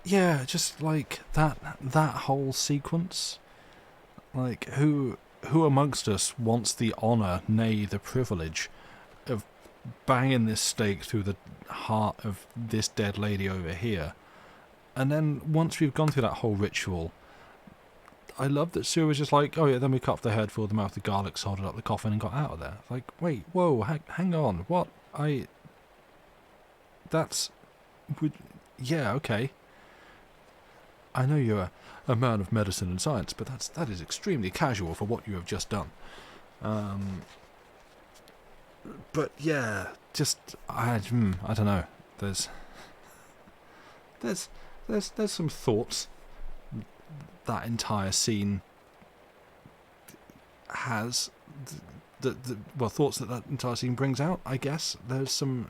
Speaker 1: yeah, just like that whole sequence, like who amongst us wants the honour, nay the privilege, of banging this stake through the heart of this dead lady over here? And then once we've gone through that whole ritual, I love that Sue was just like, oh yeah, then we cut off the head, filled the mouth with garlic, soldered up the coffin and got out of there. Like, wait, whoa, hang on, what? Yeah, okay. I know you're a man of medicine and science, but that is extremely casual for what you have just done. But yeah, just I don't know. There's some thoughts that entire scene has. Thoughts that entire scene brings out. I guess there's some,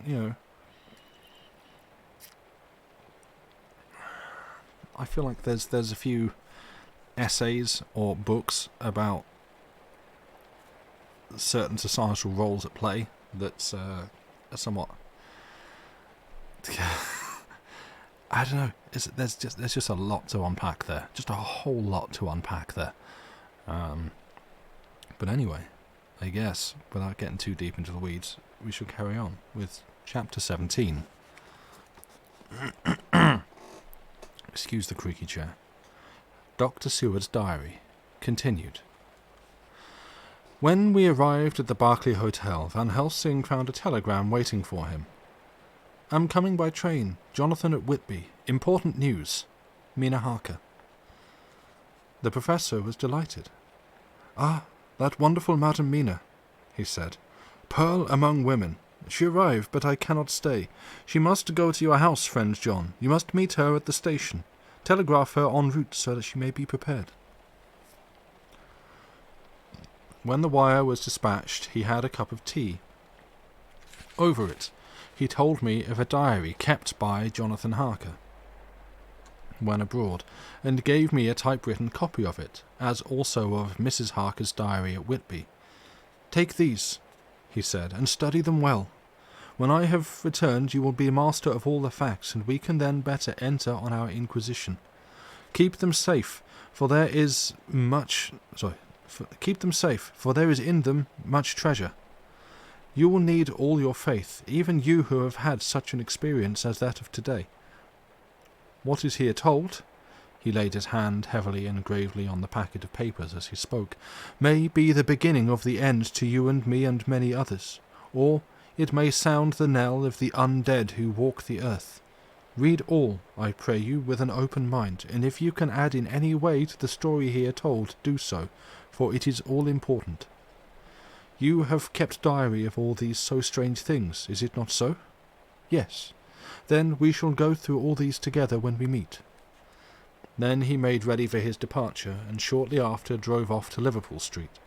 Speaker 1: I feel like there's a few essays or books about certain societal roles at play that's are somewhat I don't know. There's just a lot to unpack there. Just a whole lot to unpack there. But anyway, I guess without getting too deep into the weeds, we should carry on with chapter 17. Excuse the creaky chair. Dr. Seward's diary. Continued. When we arrived at the Berkeley Hotel, Van Helsing found a telegram waiting for him. "I'm coming by train. Jonathan at Whitby. Important news. Mina Harker." The professor was delighted. "Ah, that wonderful Madam Mina," he said. "Pearl among women. She arrived, but I cannot stay. She must go to your house, friend John. You must meet her at the station. Telegraph her en route so that she may be prepared." When the wire was dispatched, he had a cup of tea. Over it, he told me of a diary kept by Jonathan Harker when abroad, and gave me a typewritten copy of it, as also of Mrs. Harker's diary at Whitby. "Take these," he said, "and study them well. When I have returned, you will be master of all the facts, and we can then better enter on our inquisition. Keep them safe, for there is in them much treasure. You will need all your faith, even you who have had such an experience as that of today. What is here told," he laid his hand heavily and gravely on the packet of papers as he spoke, "may be the beginning of the end to you and me and many others, or it may sound the knell of the undead who walk the earth. Read all, I pray you, with an open mind, and if you can add in any way to the story here told, do so, for it is all important. You have kept diary of all these so strange things, is it not so? Yes. Then we shall go through all these together when we meet." Then he made ready for his departure, and shortly after drove off to Liverpool Street.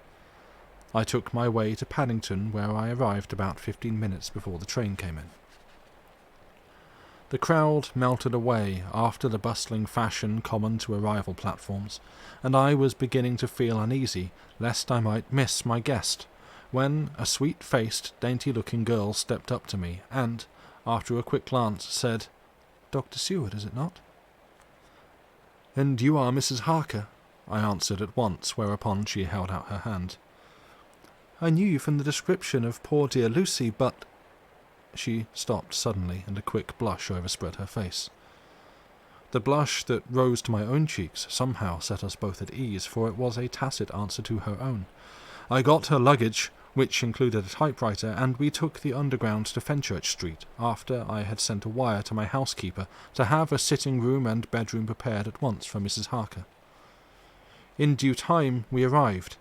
Speaker 1: I took my way to Paddington, where I arrived about 15 minutes before the train came in. The crowd melted away after the bustling fashion common to arrival platforms, and I was beginning to feel uneasy lest I might miss my guest, when a sweet-faced, dainty-looking girl stepped up to me and, after a quick glance, said, "Dr. Seward, is it not?" "And you are Mrs. Harker," I answered at once, whereupon she held out her hand. "I knew you from the description of poor dear Lucy, but—" She stopped suddenly, and a quick blush overspread her face. The blush that rose to my own cheeks somehow set us both at ease, for it was a tacit answer to her own. I got her luggage, which included a typewriter, and we took the Underground to Fenchurch Street, after I had sent a wire to my housekeeper to have a sitting-room and bedroom prepared at once for Mrs. Harker. In due time we arrived.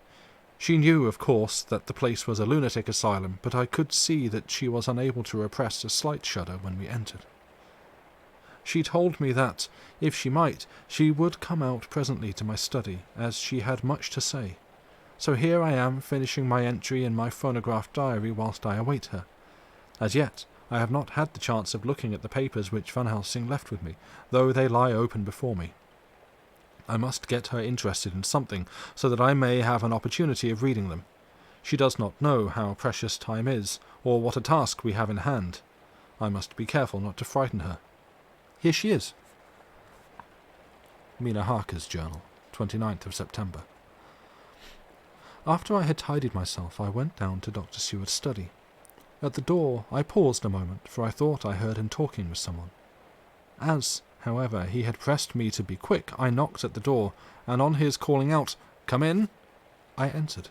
Speaker 1: She knew, of course, that the place was a lunatic asylum, but I could see that she was unable to repress a slight shudder when we entered. She told me that, if she might, she would come out presently to my study, as she had much to say. So here I am, finishing my entry in my phonograph diary whilst I await her. As yet, I have not had the chance of looking at the papers which Van Helsing left with me, though they lie open before me. I must get her interested in something, so that I may have an opportunity of reading them. She does not know how precious time is, or what a task we have in hand. I must be careful not to frighten her. Here she is. Mina Harker's journal, 29th of September. After I had tidied myself, I went down to Dr. Seward's study. At the door I paused a moment, for I thought I heard him talking with someone. As, however, he had pressed me to be quick, I knocked at the door, and on his calling out, "Come in," I entered.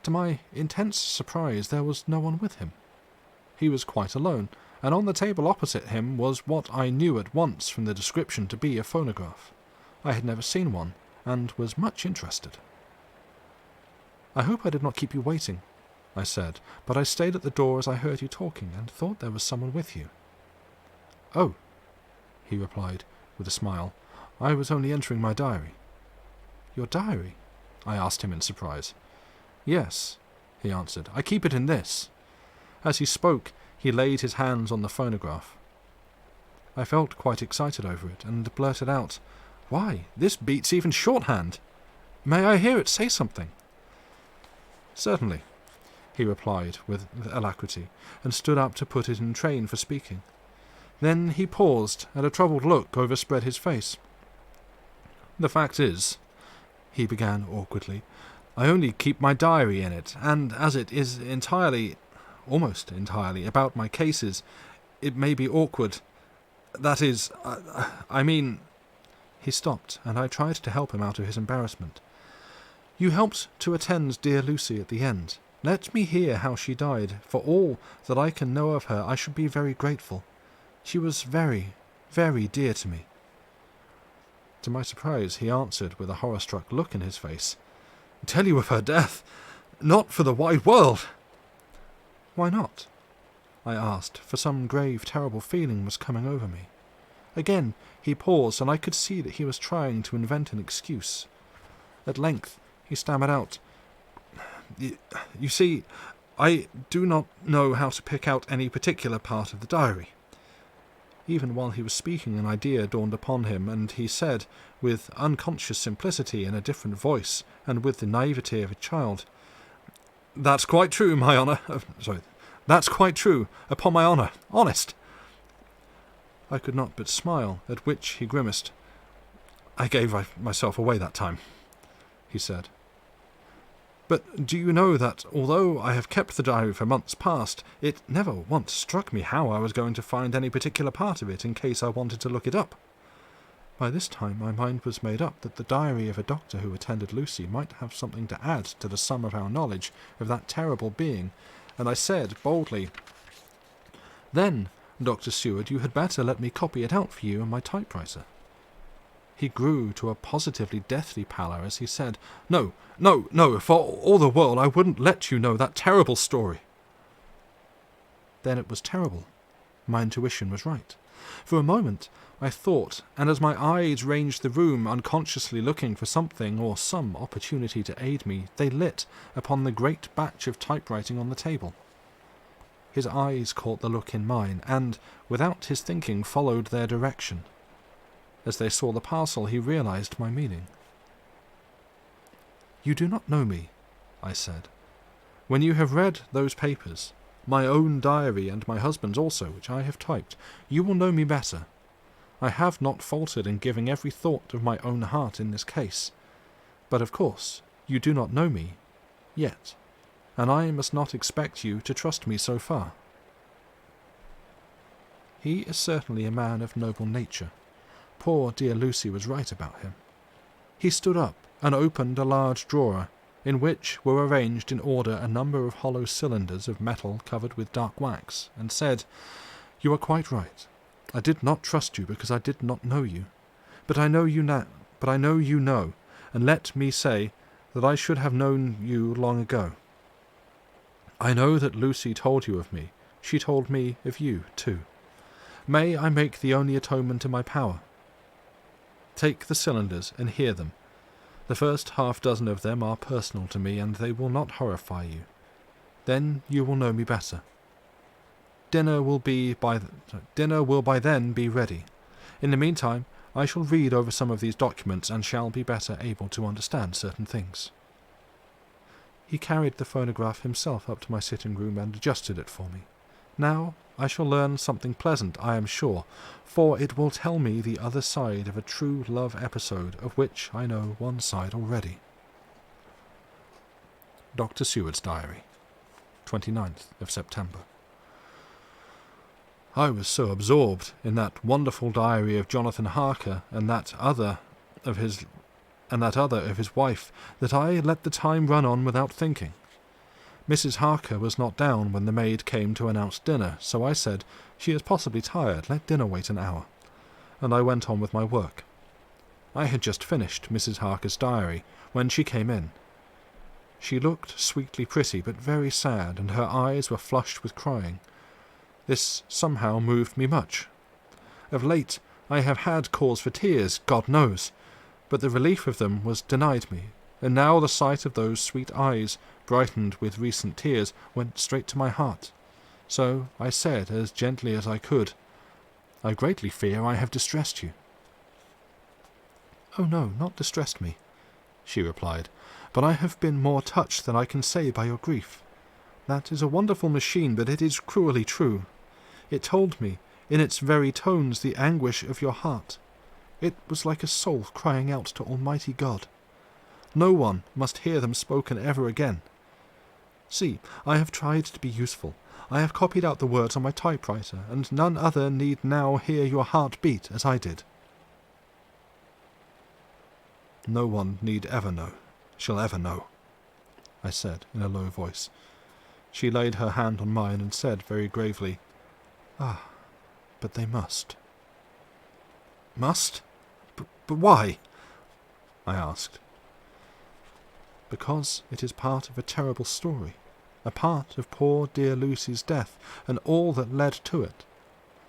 Speaker 1: To my intense surprise, there was no one with him. He was quite alone, and on the table opposite him was what I knew at once from the description to be a phonograph. I had never seen one, and was much interested. "I hope I did not keep you waiting," I said, "but I stayed at the door as I heard you talking, and thought there was someone with you." "Oh," he replied, with a smile, "I was only entering my diary." "Your diary?" I asked him in surprise. "Yes," he answered, "I keep it in this." As he spoke, he laid his hands on the phonograph. I felt quite excited over it, and blurted out, "Why, this beats even shorthand! May I hear it say something?" "Certainly," he replied with alacrity, and stood up to put it in train for speaking. Then he paused, and a troubled look overspread his face. "The fact is," he began awkwardly, "I only keep my diary in it, and as it is almost entirely, about my cases, it may be awkward. That is, I mean—" He stopped, and I tried to help him out of his embarrassment. "You helped to attend dear Lucy at the end. Let me hear how she died. For all that I can know of her, I should be very grateful. She was very, very dear to me." To my surprise, he answered with a horror-struck look in his face, "Tell you of her death? Not for the wide world!" "Why not?" I asked, for some grave, terrible feeling was coming over me. Again he paused, and I could see that he was trying to invent an excuse. At length he stammered out, You see, I do not know how to pick out any particular part of the diary." Even while he was speaking, an idea dawned upon him, and he said, with unconscious simplicity, in a different voice, and with the naivety of a child, "That's quite true, my honour. That's quite true, upon my honour. Honest." I could not but smile, at which he grimaced. "I gave myself away that time," he said. "But do you know that, although I have kept the diary for months past, it never once struck me how I was going to find any particular part of it in case I wanted to look it up?" By this time my mind was made up that the diary of a doctor who attended Lucy might have something to add to the sum of our knowledge of that terrible being, and I said boldly, "Then, Dr. Seward, you had better let me copy it out for you on my typewriter." He grew to a positively deathly pallor as he said, No, for all the world I wouldn't let you know that terrible story." Then it was terrible. My intuition was right. For a moment I thought, and as my eyes ranged the room, unconsciously looking for something or some opportunity to aid me, they lit upon the great batch of typewriting on the table. His eyes caught the look in mine, and, without his thinking, followed their direction. As they saw the parcel, he realized my meaning. "You do not know me," I said. "When you have read those papers, my own diary and my husband's also, which I have typed, you will know me better. I have not faltered in giving every thought of my own heart in this case. But of course you do not know me yet, and I must not expect you to trust me so far." He is certainly a man of noble nature. Poor dear Lucy was right about him. He stood up and opened a large drawer, in which were arranged in order a number of hollow cylinders of metal covered with dark wax, and said, "You are quite right. I did not trust you because I did not know you. But I know you now. and let me say that I should have known you long ago. I know that Lucy told you of me. She told me of you, too. May I make the only atonement in my power? Take the cylinders and hear them. The first half-dozen of them are personal to me, and they will not horrify you. Then you will know me better. Dinner will by then be ready. In the meantime, I shall read over some of these documents and shall be better able to understand certain things. He carried the phonograph himself up to my sitting room and adjusted it for me. Now I shall learn something pleasant, I am sure, for it will tell me the other side of a true love episode of which I know one side already. Dr. Seward's Diary, 29th of September. I was so absorbed in that wonderful diary of Jonathan Harker and that other of his wife that I let the time run on without thinking. Mrs. Harker was not down when the maid came to announce dinner, so I said, "She is possibly tired, let dinner wait an hour," and I went on with my work. I had just finished Mrs. Harker's diary when she came in. She looked sweetly pretty, but very sad, and her eyes were flushed with crying. This somehow moved me much. Of late I have had cause for tears, God knows, but the relief of them was denied me, and now the sight of those sweet eyes, brightened with recent tears, went straight to my heart. So I said, as gently as I could, "I greatly fear I have distressed you." "Oh no, not distressed me," she replied, "but I have been more touched than I can say by your grief. That is a wonderful machine, but it is cruelly true. It told me, in its very tones, the anguish of your heart. It was like a soul crying out to Almighty God. No one must hear them spoken ever again. See, I have tried to be useful. I have copied out the words on my typewriter, and none other need now hear your heart beat as I did." "No one need ever know, shall ever know," I said in a low voice. She laid her hand on mine and said very gravely, "Ah, but they must." "Must? But why?" I asked. "Because it is part of a terrible story, a part of poor dear Lucy's death, and all that led to it.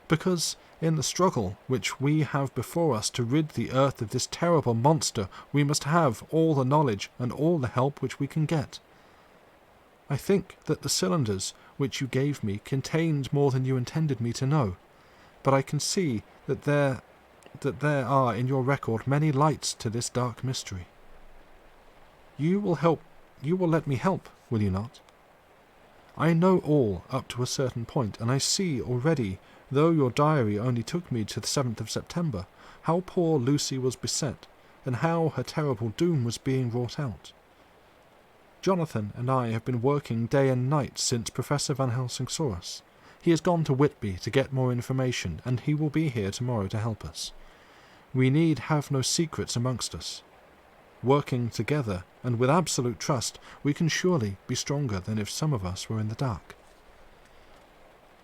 Speaker 1: Because in the struggle which we have before us to rid the earth of this terrible monster, we must have all the knowledge and all the help which we can get. I think that the cylinders which you gave me contained more than you intended me to know, but I can see that there are in your record many lights to this dark mystery. You will let me help, will you not? I know all up to a certain point, and I see already, though your diary only took me to the 7th of September, how poor Lucy was beset, and how her terrible doom was being wrought out. Jonathan and I have been working day and night since Professor Van Helsing saw us. He has gone to Whitby to get more information, and he will be here tomorrow to help us. We need have no secrets amongst us. Working together, and with absolute trust, we can surely be stronger than if some of us were in the dark."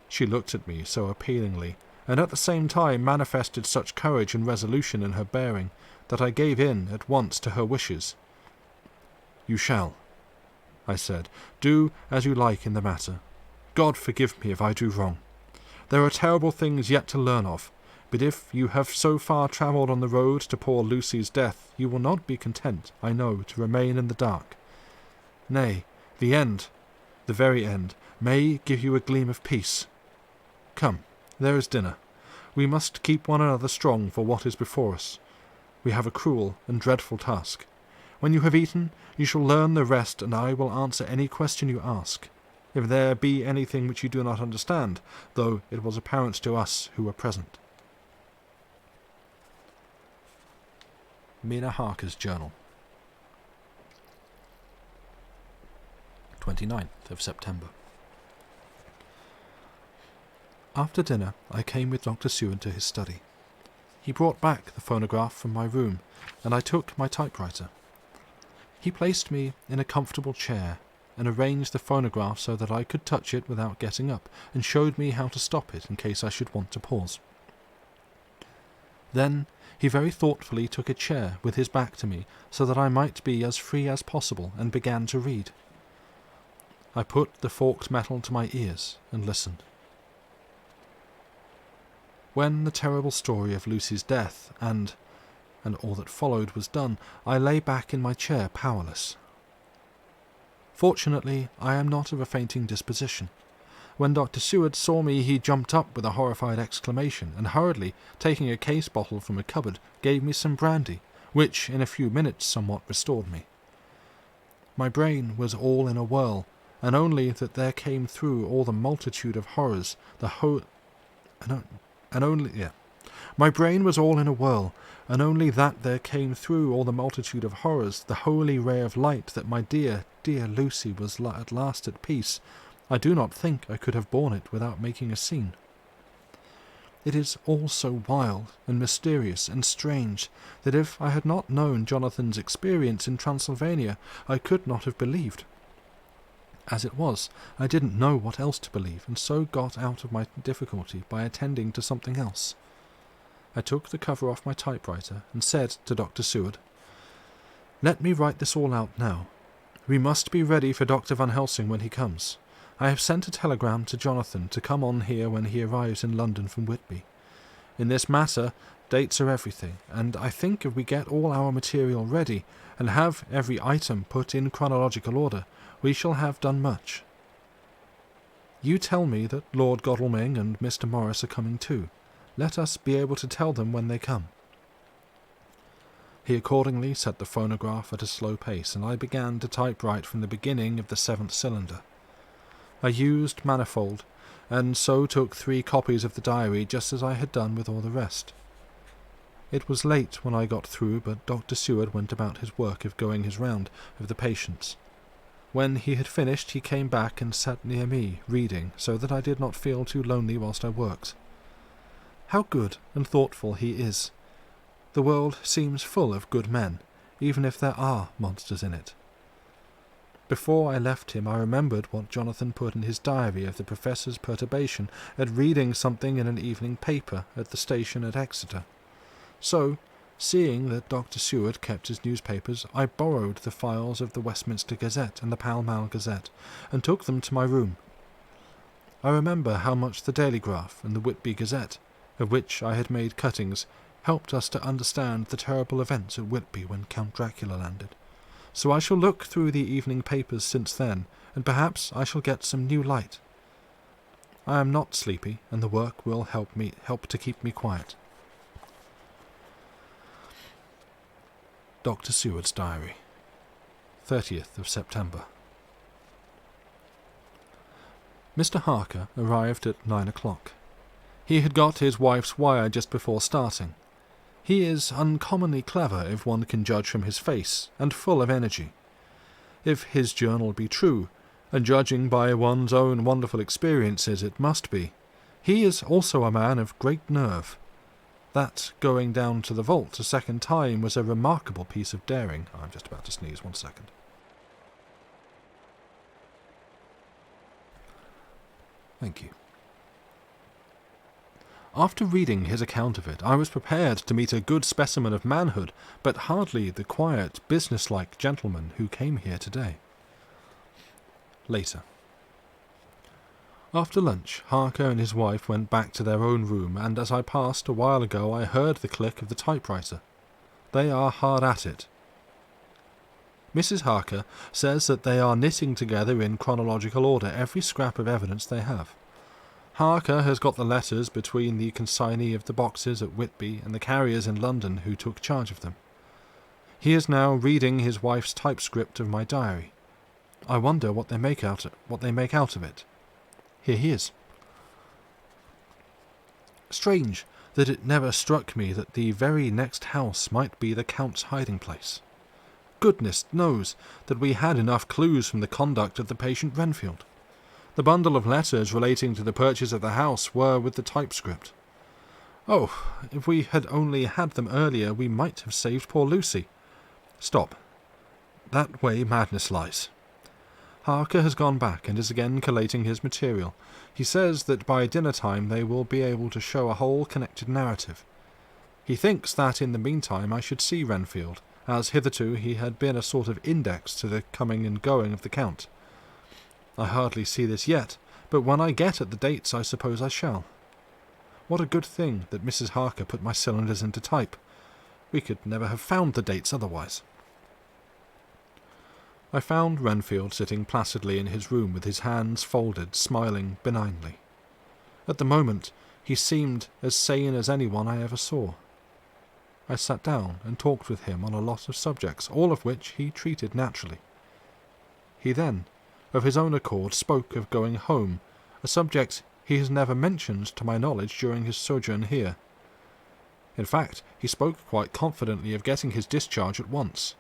Speaker 1: She looked at me so appealingly, and at the same time manifested such courage and resolution in her bearing, that I gave in at once to her wishes. "You shall," I said, "do as you like in the matter. God forgive me if I do wrong. There are terrible things yet to learn of, but if you have so far travelled on the road to poor Lucy's death, you will not be content, I know, to remain in the dark. Nay, the end, the very end, may give you a gleam of peace. Come, there is dinner. We must keep one another strong for what is before us. We have a cruel and dreadful task. When you have eaten, you shall learn the rest, and I will answer any question you ask, if there be anything which you do not understand, though it was apparent to us who were present." Mina Harker's Journal, 29th of September. After dinner, I came with Dr. Seward to his study. He brought back the phonograph from my room, and I took my typewriter. He placed me in a comfortable chair, and arranged the phonograph so that I could touch it without getting up, and showed me how to stop it in case I should want to pause. Then He very thoughtfully took a chair with his back to me so that I might be as free as possible, and began to read. I put the forked metal to my ears and listened. When the terrible story of Lucy's death and all that followed was done, I lay back in my chair powerless. Fortunately, I am not of a fainting disposition. When Dr. Seward saw me, he jumped up with a horrified exclamation, and hurriedly, taking a case bottle from a cupboard, gave me some brandy, which in a few minutes somewhat restored me. My brain was all in a whirl, and only that there came through all the multitude of horrors, My brain was all in a whirl, and only that there came through all the multitude of horrors the holy ray of light that my dear, dear Lucy was at last at peace. I do not think I could have borne it without making a scene. It is all so wild and mysterious and strange that if I had not known Jonathan's experience in Transylvania, I could not have believed. As it was, I didn't know what else to believe, and so got out of my difficulty by attending to something else. I took the cover off my typewriter and said to Dr. Seward, "Let me write this all out now. We must be ready for Dr. Van Helsing when he comes. I have sent a telegram to Jonathan to come on here when he arrives in London from Whitby. In this matter, dates are everything, and I think if we get all our material ready and have every item put in chronological order, we shall have done much. You tell me that Lord Godalming and Mr. Morris are coming too. Let us be able to tell them when they come." He accordingly set the phonograph at a slow pace, and I began to typewrite from the beginning of the 7th cylinder. I used manifold, and so took 3 copies of the diary, just as I had done with all the rest. It was late when I got through, but Dr. Seward went about his work of going his round of the patients. When he had finished, he came back and sat near me, reading, so that I did not feel too lonely whilst I worked. How good and thoughtful he is! The world seems full of good men, even if there are monsters in it. Before I left him, I remembered what Jonathan put in his diary of the professor's perturbation at reading something in an evening paper at the station at Exeter. So, seeing that Dr. Seward kept his newspapers, I borrowed the files of the Westminster Gazette and the Pall Mall Gazette, and took them to my room. I remember how much the Daily Graph and the Whitby Gazette, of which I had made cuttings, helped us to understand the terrible events at Whitby when Count Dracula landed. So I shall look through the evening papers since then, and perhaps I shall get some new light. I am not sleepy, and the work will help to keep me quiet. Dr. Seward's Diary, 30th of September. Mr. Harker arrived at 9 o'clock. He had got his wife's wire just before starting. He is uncommonly clever, if one can judge from his face, and full of energy. If his journal be true, and judging by one's own wonderful experiences it must be, he is also a man of great nerve. That going down to the vault a second time was a remarkable piece of daring. I'm just about to sneeze, 1 second. Thank you. After reading his account of it, I was prepared to meet a good specimen of manhood, but hardly the quiet, businesslike gentleman who came here today. Later. After lunch, Harker and his wife went back to their own room, and as I passed a while ago I heard the click of the typewriter. They are hard at it. Mrs. Harker says that they are knitting together in chronological order every scrap of evidence they have. Harker has got the letters between the consignee of the boxes at Whitby and the carriers in London who took charge of them. He is now reading his wife's typescript of my diary. I wonder what they make out of it. Here he is. Strange that it never struck me that the very next house might be the Count's hiding place. Goodness knows that we had enough clues from the conduct of the patient Renfield. The bundle of letters relating to the purchase of the house were with the typescript. Oh, if we had only had them earlier, we might have saved poor Lucy. Stop. That way madness lies. Harker has gone back and is again collating his material. He says that by dinner-time they will be able to show a whole connected narrative. He thinks that in the meantime I should see Renfield, as hitherto he had been a sort of index to the coming and going of the Count. I hardly see this yet, but when I get at the dates I suppose I shall. What a good thing that Mrs. Harker put my cylinders into type. We could never have found the dates otherwise. I found Renfield sitting placidly in his room with his hands folded, smiling benignly. At the moment he seemed as sane as anyone I ever saw. I sat down and talked with him on a lot of subjects, all of which he treated naturally. He then, of his own accord, spoke of going home, a subject he has never mentioned to my knowledge during his sojourn here. In fact, he spoke quite confidently of getting his discharge at once.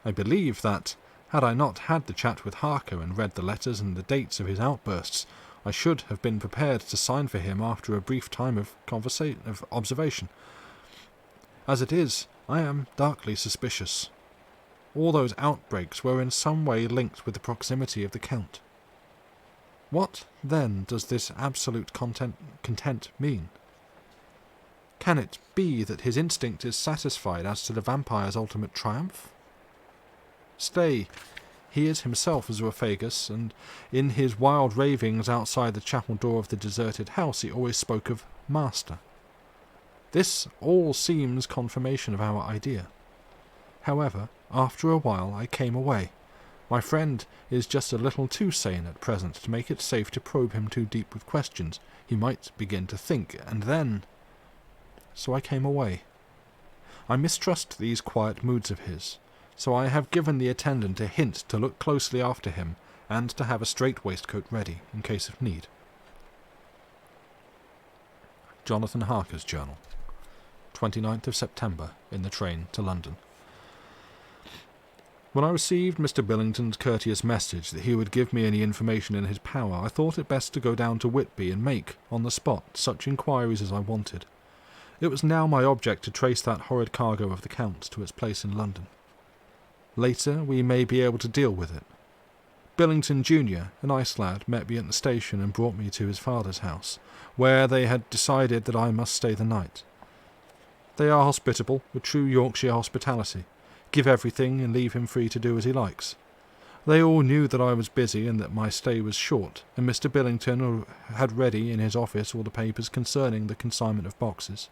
Speaker 1: I believe that, had I not had the chat with Harker and read the letters and the dates of his outbursts, I should have been prepared to sign for him after a brief time of observation. As it is, I am darkly suspicious. All those outbreaks were in some way linked with the proximity of the Count. What, then, does this absolute content mean? Can it be that his instinct is satisfied as to the vampire's ultimate triumph? Stay, he is himself a zoophagus, and in his wild ravings outside the chapel door of the deserted house he always spoke of master. This all seems confirmation of our idea. However, after a while I came away. My friend is just a little too sane at present to make it safe to probe him too deep with questions. He might begin to think, and then... So I came away. I mistrust these quiet moods of his, so I have given the attendant a hint to look closely after him, and to have a strait waistcoat ready in case of need. Jonathan Harker's Journal. 29th of September, in the train to London. When I received Mr. Billington's courteous message that he would give me any information in his power, I thought it best to go down to Whitby and make, on the spot, such inquiries as I wanted. It was now my object to trace that horrid cargo of the Count's to its place in London. Later we may be able to deal with it. Billington Jr., a nice lad, met me at the station and brought me to his father's house, where they had decided that I must stay the night. They are hospitable, with true Yorkshire hospitality, give everything and leave him free to do as he likes. They all knew that I was busy and that my stay was short, and Mr. Billington had ready in his office all the papers concerning the consignment of boxes.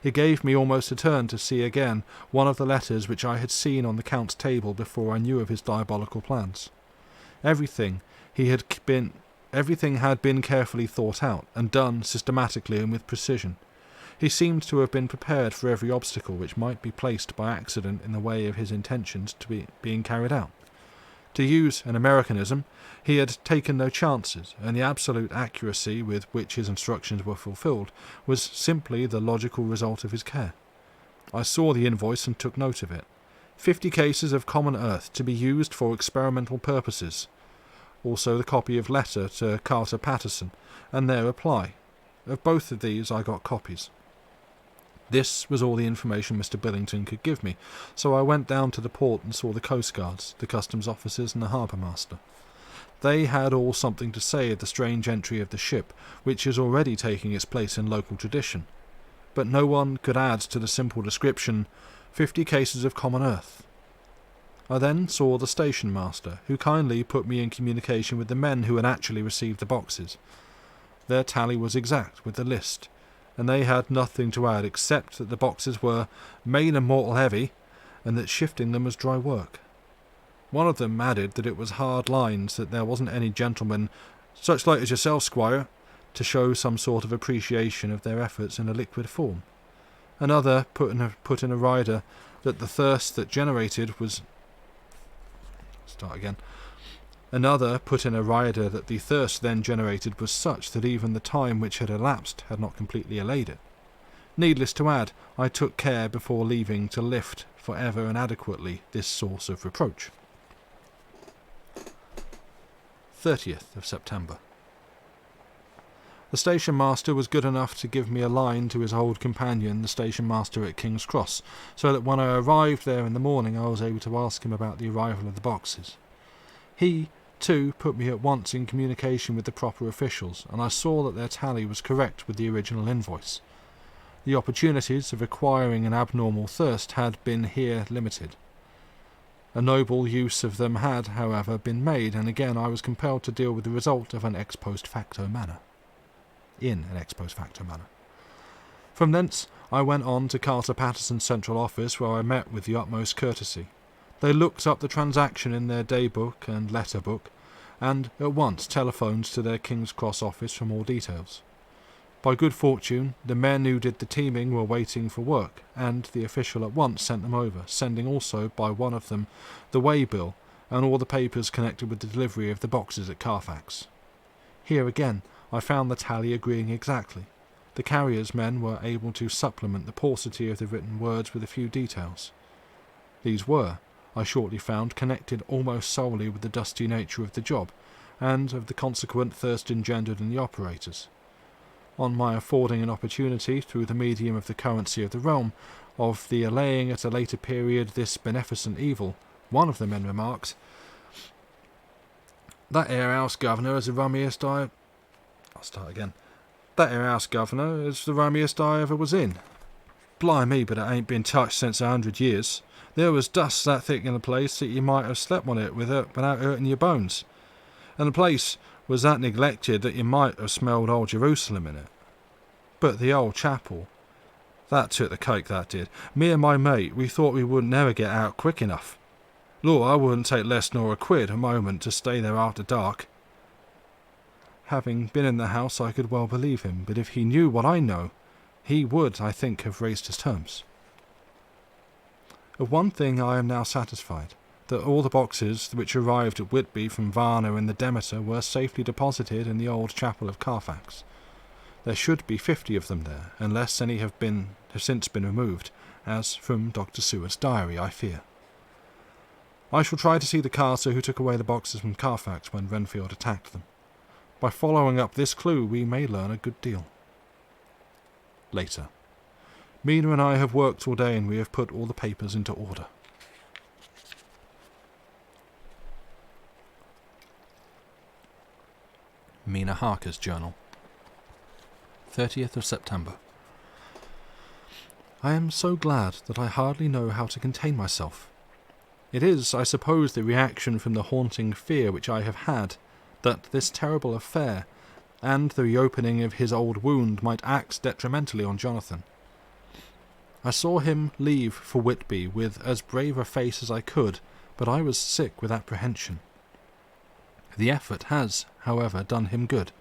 Speaker 1: It gave me almost a turn to see again one of the letters which I had seen on the Count's table before I knew of his diabolical plans. Everything had been carefully thought out, and done systematically and with precision. He seemed to have been prepared for every obstacle which might be placed by accident in the way of his intentions being carried out. To use an Americanism, he had taken no chances, and the absolute accuracy with which his instructions were fulfilled was simply the logical result of his care. I saw the invoice and took note of it. 50 cases of common earth to be used for experimental purposes. Also the copy of letter to Carter Patterson, and their reply. Of both of these I got copies. This was all the information Mr. Billington could give me, so I went down to the port and saw the coastguards, the customs officers and the harbour master. They had all something to say of the strange entry of the ship, which is already taking its place in local tradition. But no one could add to the simple description, 50 cases of common earth. I then saw the station master, who kindly put me in communication with the men who had actually received the boxes. Their tally was exact with the list, and they had nothing to add except that the boxes were main and mortal heavy, and that shifting them was dry work. One of them added that it was hard lines, that there wasn't any gentleman, such like as yourself, squire, to show some sort of appreciation of their efforts in a liquid form. Another put in a rider that the thirst that generated was... Another put in a rider that the thirst then generated was such that even the time which had elapsed had not completely allayed it. Needless to add, I took care before leaving to lift for ever and adequately this source of reproach. 30th of September. The station master was good enough to give me a line to his old companion, the station master at King's Cross, so that when I arrived there in the morning I was able to ask him about the arrival of the boxes. He, too, put me at once in communication with the proper officials, and I saw that their tally was correct with the original invoice. The opportunities of acquiring an abnormal thirst had been here limited. A noble use of them had, however, been made, and again I was compelled to deal with the result of an ex post facto manner. From thence I went on to Carter Patterson's central office, where I met with the utmost courtesy. They looked up the transaction in their day-book and letter-book, and at once telephoned to their King's Cross office for more details. By good fortune, the men who did the teaming were waiting for work, and the official at once sent them over, sending also by one of them the way-bill and all the papers connected with the delivery of the boxes at Carfax. Here again I found the tally agreeing exactly. The carrier's men were able to supplement the paucity of the written words with a few details. These were, I shortly found, connected almost solely with the dusty nature of the job, and of the consequent thirst engendered in the operators. On my affording an opportunity, through the medium of the currency of the realm, of the allaying at a later period this beneficent evil, one of the men remarked, "That 'ere house governor is the rummiest That 'ere house governor is the rummiest I ever was in. Blimey, but it ain't been touched since 100 years. There was dust that thick in the place that you might have slept on it without hurting your bones. And the place was that neglected that you might have smelled old Jerusalem in it. But the old chapel, that took the cake, that did. Me and my mate, we thought we wouldn't never get out quick enough. Lord, I wouldn't take less nor a quid a moment to stay there after dark." Having been in the house, I could well believe him, but if he knew what I know, he would, I think, have raised his terms. Of one thing I am now satisfied, that all the boxes which arrived at Whitby from Varna and the Demeter were safely deposited in the old chapel of Carfax. There should be 50 of them there, unless any have since been removed, as from Dr. Seward's diary, I fear. I shall try to see the carter who took away the boxes from Carfax when Renfield attacked them. By following up this clue, we may learn a good deal. Later. Mina and I have worked all day, and we have put all the papers into order. Mina Harker's journal. 30th of September. I am so glad that I hardly know how to contain myself. It is, I suppose, the reaction from the haunting fear which I have had, that this terrible affair and the reopening of his old wound might act detrimentally on Jonathan. I saw him leave for Whitby with as brave a face as I could, but I was sick with apprehension. The effort has, however, done him good.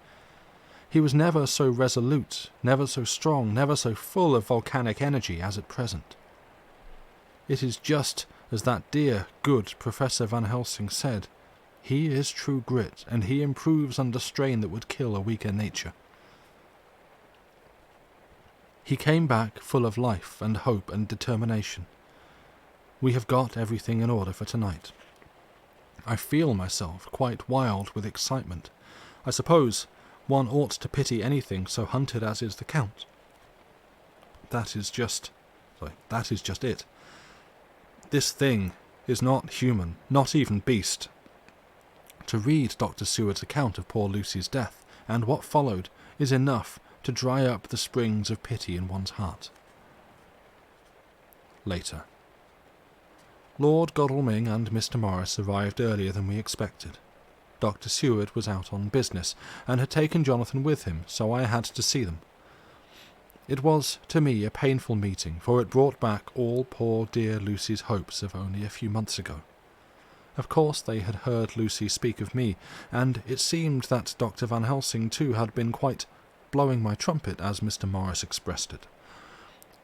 Speaker 1: He was never so resolute, never so strong, never so full of volcanic energy as at present. It is just as that dear, good Professor Van Helsing said, he is true grit, and he improves under strain that would kill a weaker nature. He came back full of life and hope and determination. We have got everything in order for tonight. I feel myself quite wild with excitement. I suppose one ought to pity anything so hunted as is the Count. That is just it. This thing is not human, not even beast. To read Dr. Seward's account of poor Lucy's death, and what followed, is enough to dry up the springs of pity in one's heart. Later. Lord Godalming and Mr. Morris arrived earlier than we expected. Dr. Seward was out on business, and had taken Jonathan with him, so I had to see them. It was, to me, a painful meeting, for it brought back all poor dear Lucy's hopes of only a few months ago. Of course they had heard Lucy speak of me, and it seemed that Dr. Van Helsing too had been quite blowing my trumpet, as Mr. Morris expressed it.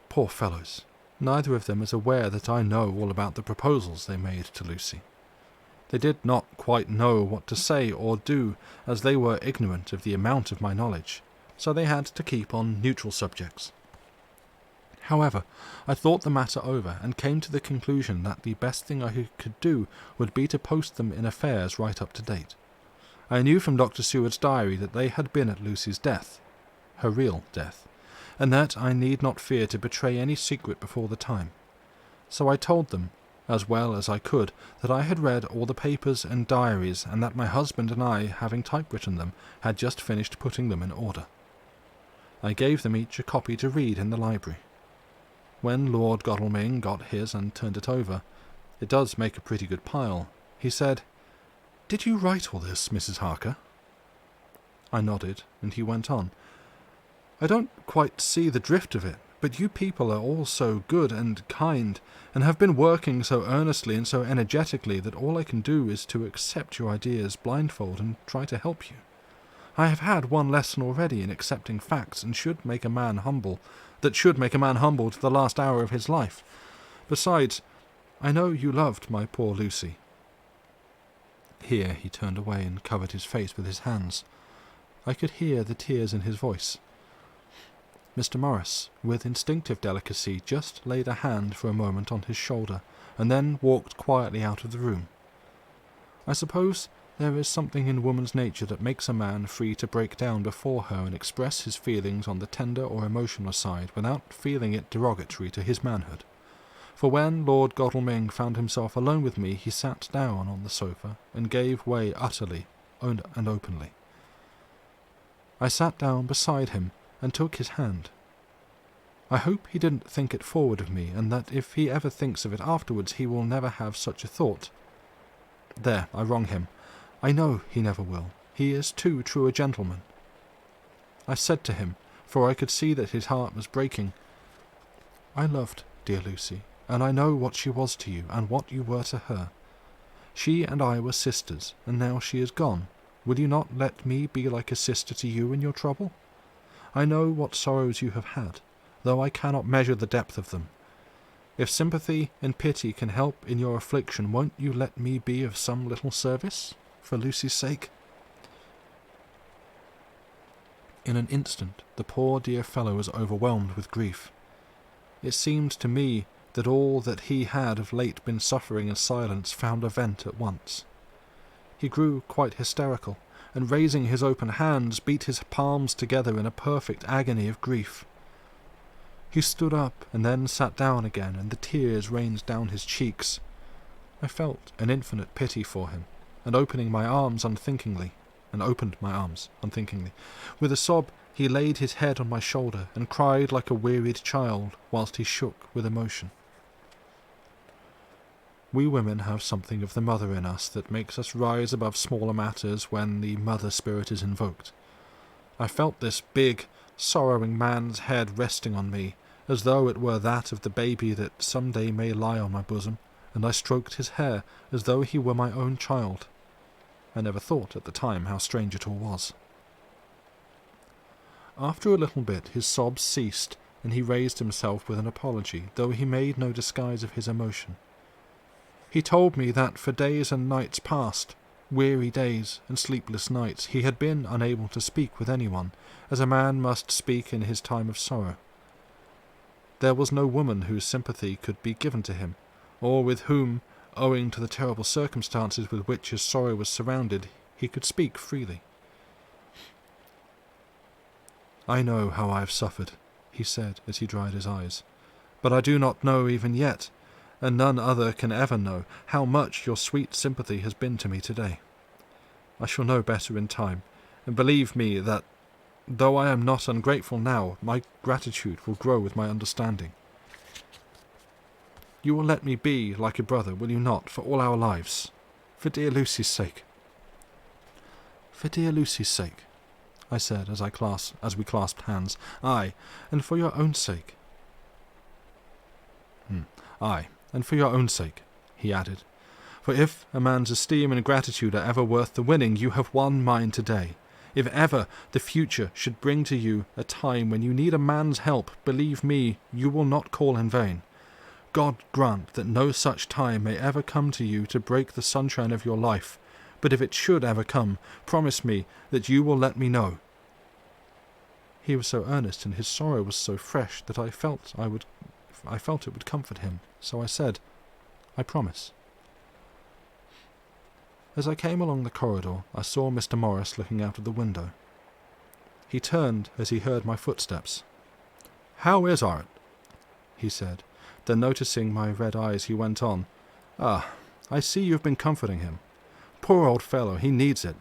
Speaker 1: Poor fellows, neither of them is aware that I know all about the proposals they made to Lucy. They did not quite know what to say or do, as they were ignorant of the amount of my knowledge, so they had to keep on neutral subjects. However, I thought the matter over, and came to the conclusion that the best thing I could do would be to post them in affairs right up to date. I knew from Dr. Seward's diary that they had been at Lucy's death, her real death, and that I need not fear to betray any secret before the time. So I told them, as well as I could, that I had read all the papers and diaries, and that my husband and I, having typewritten them, had just finished putting them in order. I gave them each a copy to read in the library. When Lord Godalming got his and turned it over, it does make a pretty good pile, he said, "Did you write all this, Mrs. Harker?" I nodded, and he went on. "I don't quite see the drift of it, but you people are all so good and kind, and have been working so earnestly and so energetically that all I can do is to accept your ideas blindfold and try to help you. I have had one lesson already in accepting facts that should make a man humble to the last hour of his life. Besides, I know you loved my poor Lucy." Here he turned away and covered his face with his hands. I could hear the tears in his voice. Mr. Morris, with instinctive delicacy, just laid a hand for a moment on his shoulder, and then walked quietly out of the room. I suppose there is something in woman's nature that makes a man free to break down before her and express his feelings on the tender or emotional side without feeling it derogatory to his manhood. For when Lord Godalming found himself alone with me, he sat down on the sofa and gave way utterly and openly. I sat down beside him and took his hand. I hope he didn't think it forward of me, and that if he ever thinks of it afterwards he will never have such a thought. There, I wrong him. I know he never will. He is too true a gentleman. I said to him, for I could see that his heart was breaking, "I loved dear Lucy, and I know what she was to you, and what you were to her. She and I were sisters, and now she is gone. Will you not let me be like a sister to you in your trouble? I know what sorrows you have had, though I cannot measure the depth of them. If sympathy and pity can help in your affliction, won't you let me be of some little service, for Lucy's sake?" In an instant the poor dear fellow was overwhelmed with grief. It seemed to me that all that he had of late been suffering in silence found a vent at once. He grew quite hysterical, and raising his open hands, beat his palms together in a perfect agony of grief. He stood up and then sat down again, and the tears rained down his cheeks. I felt an infinite pity for him, and opened my arms unthinkingly. With a sob he laid his head on my shoulder and cried like a wearied child, whilst he shook with emotion. We women have something of the mother in us that makes us rise above smaller matters when the mother spirit is invoked. I felt this big, sorrowing man's head resting on me, as though it were that of the baby that some day may lie on my bosom, and I stroked his hair as though he were my own child. I never thought at the time how strange it all was. After a little bit his sobs ceased, and he raised himself with an apology, though he made no disguise of his emotion. He told me that for days and nights past, weary days and sleepless nights, he had been unable to speak with anyone, as a man must speak in his time of sorrow. There was no woman whose sympathy could be given to him, or with whom, owing to the terrible circumstances with which his sorrow was surrounded, he could speak freely. "I know how I have suffered," he said as he dried his eyes, "but I do not know even yet, and none other can ever know, how much your sweet sympathy has been to me today. I shall know better in time, and believe me that, though I am not ungrateful now, my gratitude will grow with my understanding. You will let me be like a brother, will you not, for all our lives? For dear Lucy's sake." "For dear Lucy's sake," I said as we clasped hands. "Aye, and for your own sake." "Aye, and for your own sake," he added. "For if a man's esteem and gratitude are ever worth the winning, you have won mine today. If ever the future should bring to you a time when you need a man's help, believe me, you will not call in vain. God grant that no such time may ever come to you to break the sunshine of your life, but if it should ever come, promise me that you will let me know." He was so earnest and his sorrow was so fresh that I felt it would comfort him, so I said, "I promise." As I came along the corridor, I saw Mr. Morris looking out of the window. He turned as he heard my footsteps. "How is Art?" he said. Then noticing my red eyes, he went on, "Ah, I see you've been comforting him. Poor old fellow, he needs it.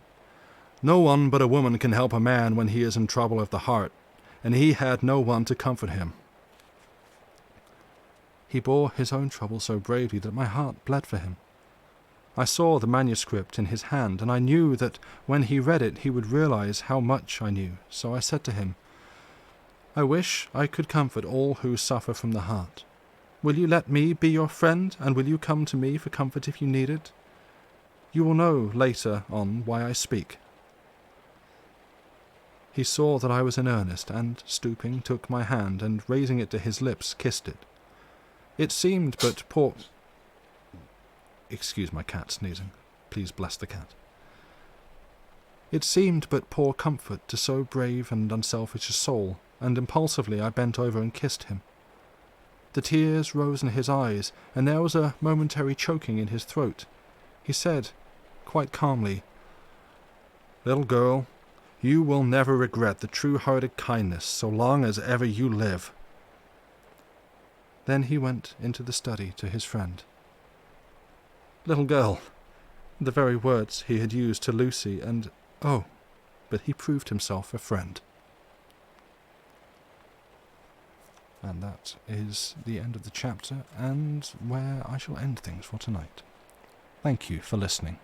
Speaker 1: No one but a woman can help a man when he is in trouble of the heart, and he had no one to comfort him. He bore his own trouble so bravely that my heart bled for him. I saw the manuscript in his hand, and I knew that when he read it he would realize how much I knew, so I said to him, "I wish I could comfort all who suffer from the heart. Will you let me be your friend, and will you come to me for comfort if you need it? You will know later on why I speak." He saw that I was in earnest, and, stooping, took my hand, and raising it to his lips, kissed it. It seemed but poor... Excuse my cat sneezing. Please bless the cat. It seemed but poor comfort to so brave and unselfish a soul, and impulsively I bent over and kissed him. The tears rose in his eyes, and there was a momentary choking in his throat. He said, quite calmly, "Little girl, you will never regret the true-hearted kindness so long as ever you live." Then he went into the study to his friend. Little girl, the very words he had used to Lucy, and oh, but he proved himself a friend. And that is the end of the chapter, and where I shall end things for tonight. Thank you for listening.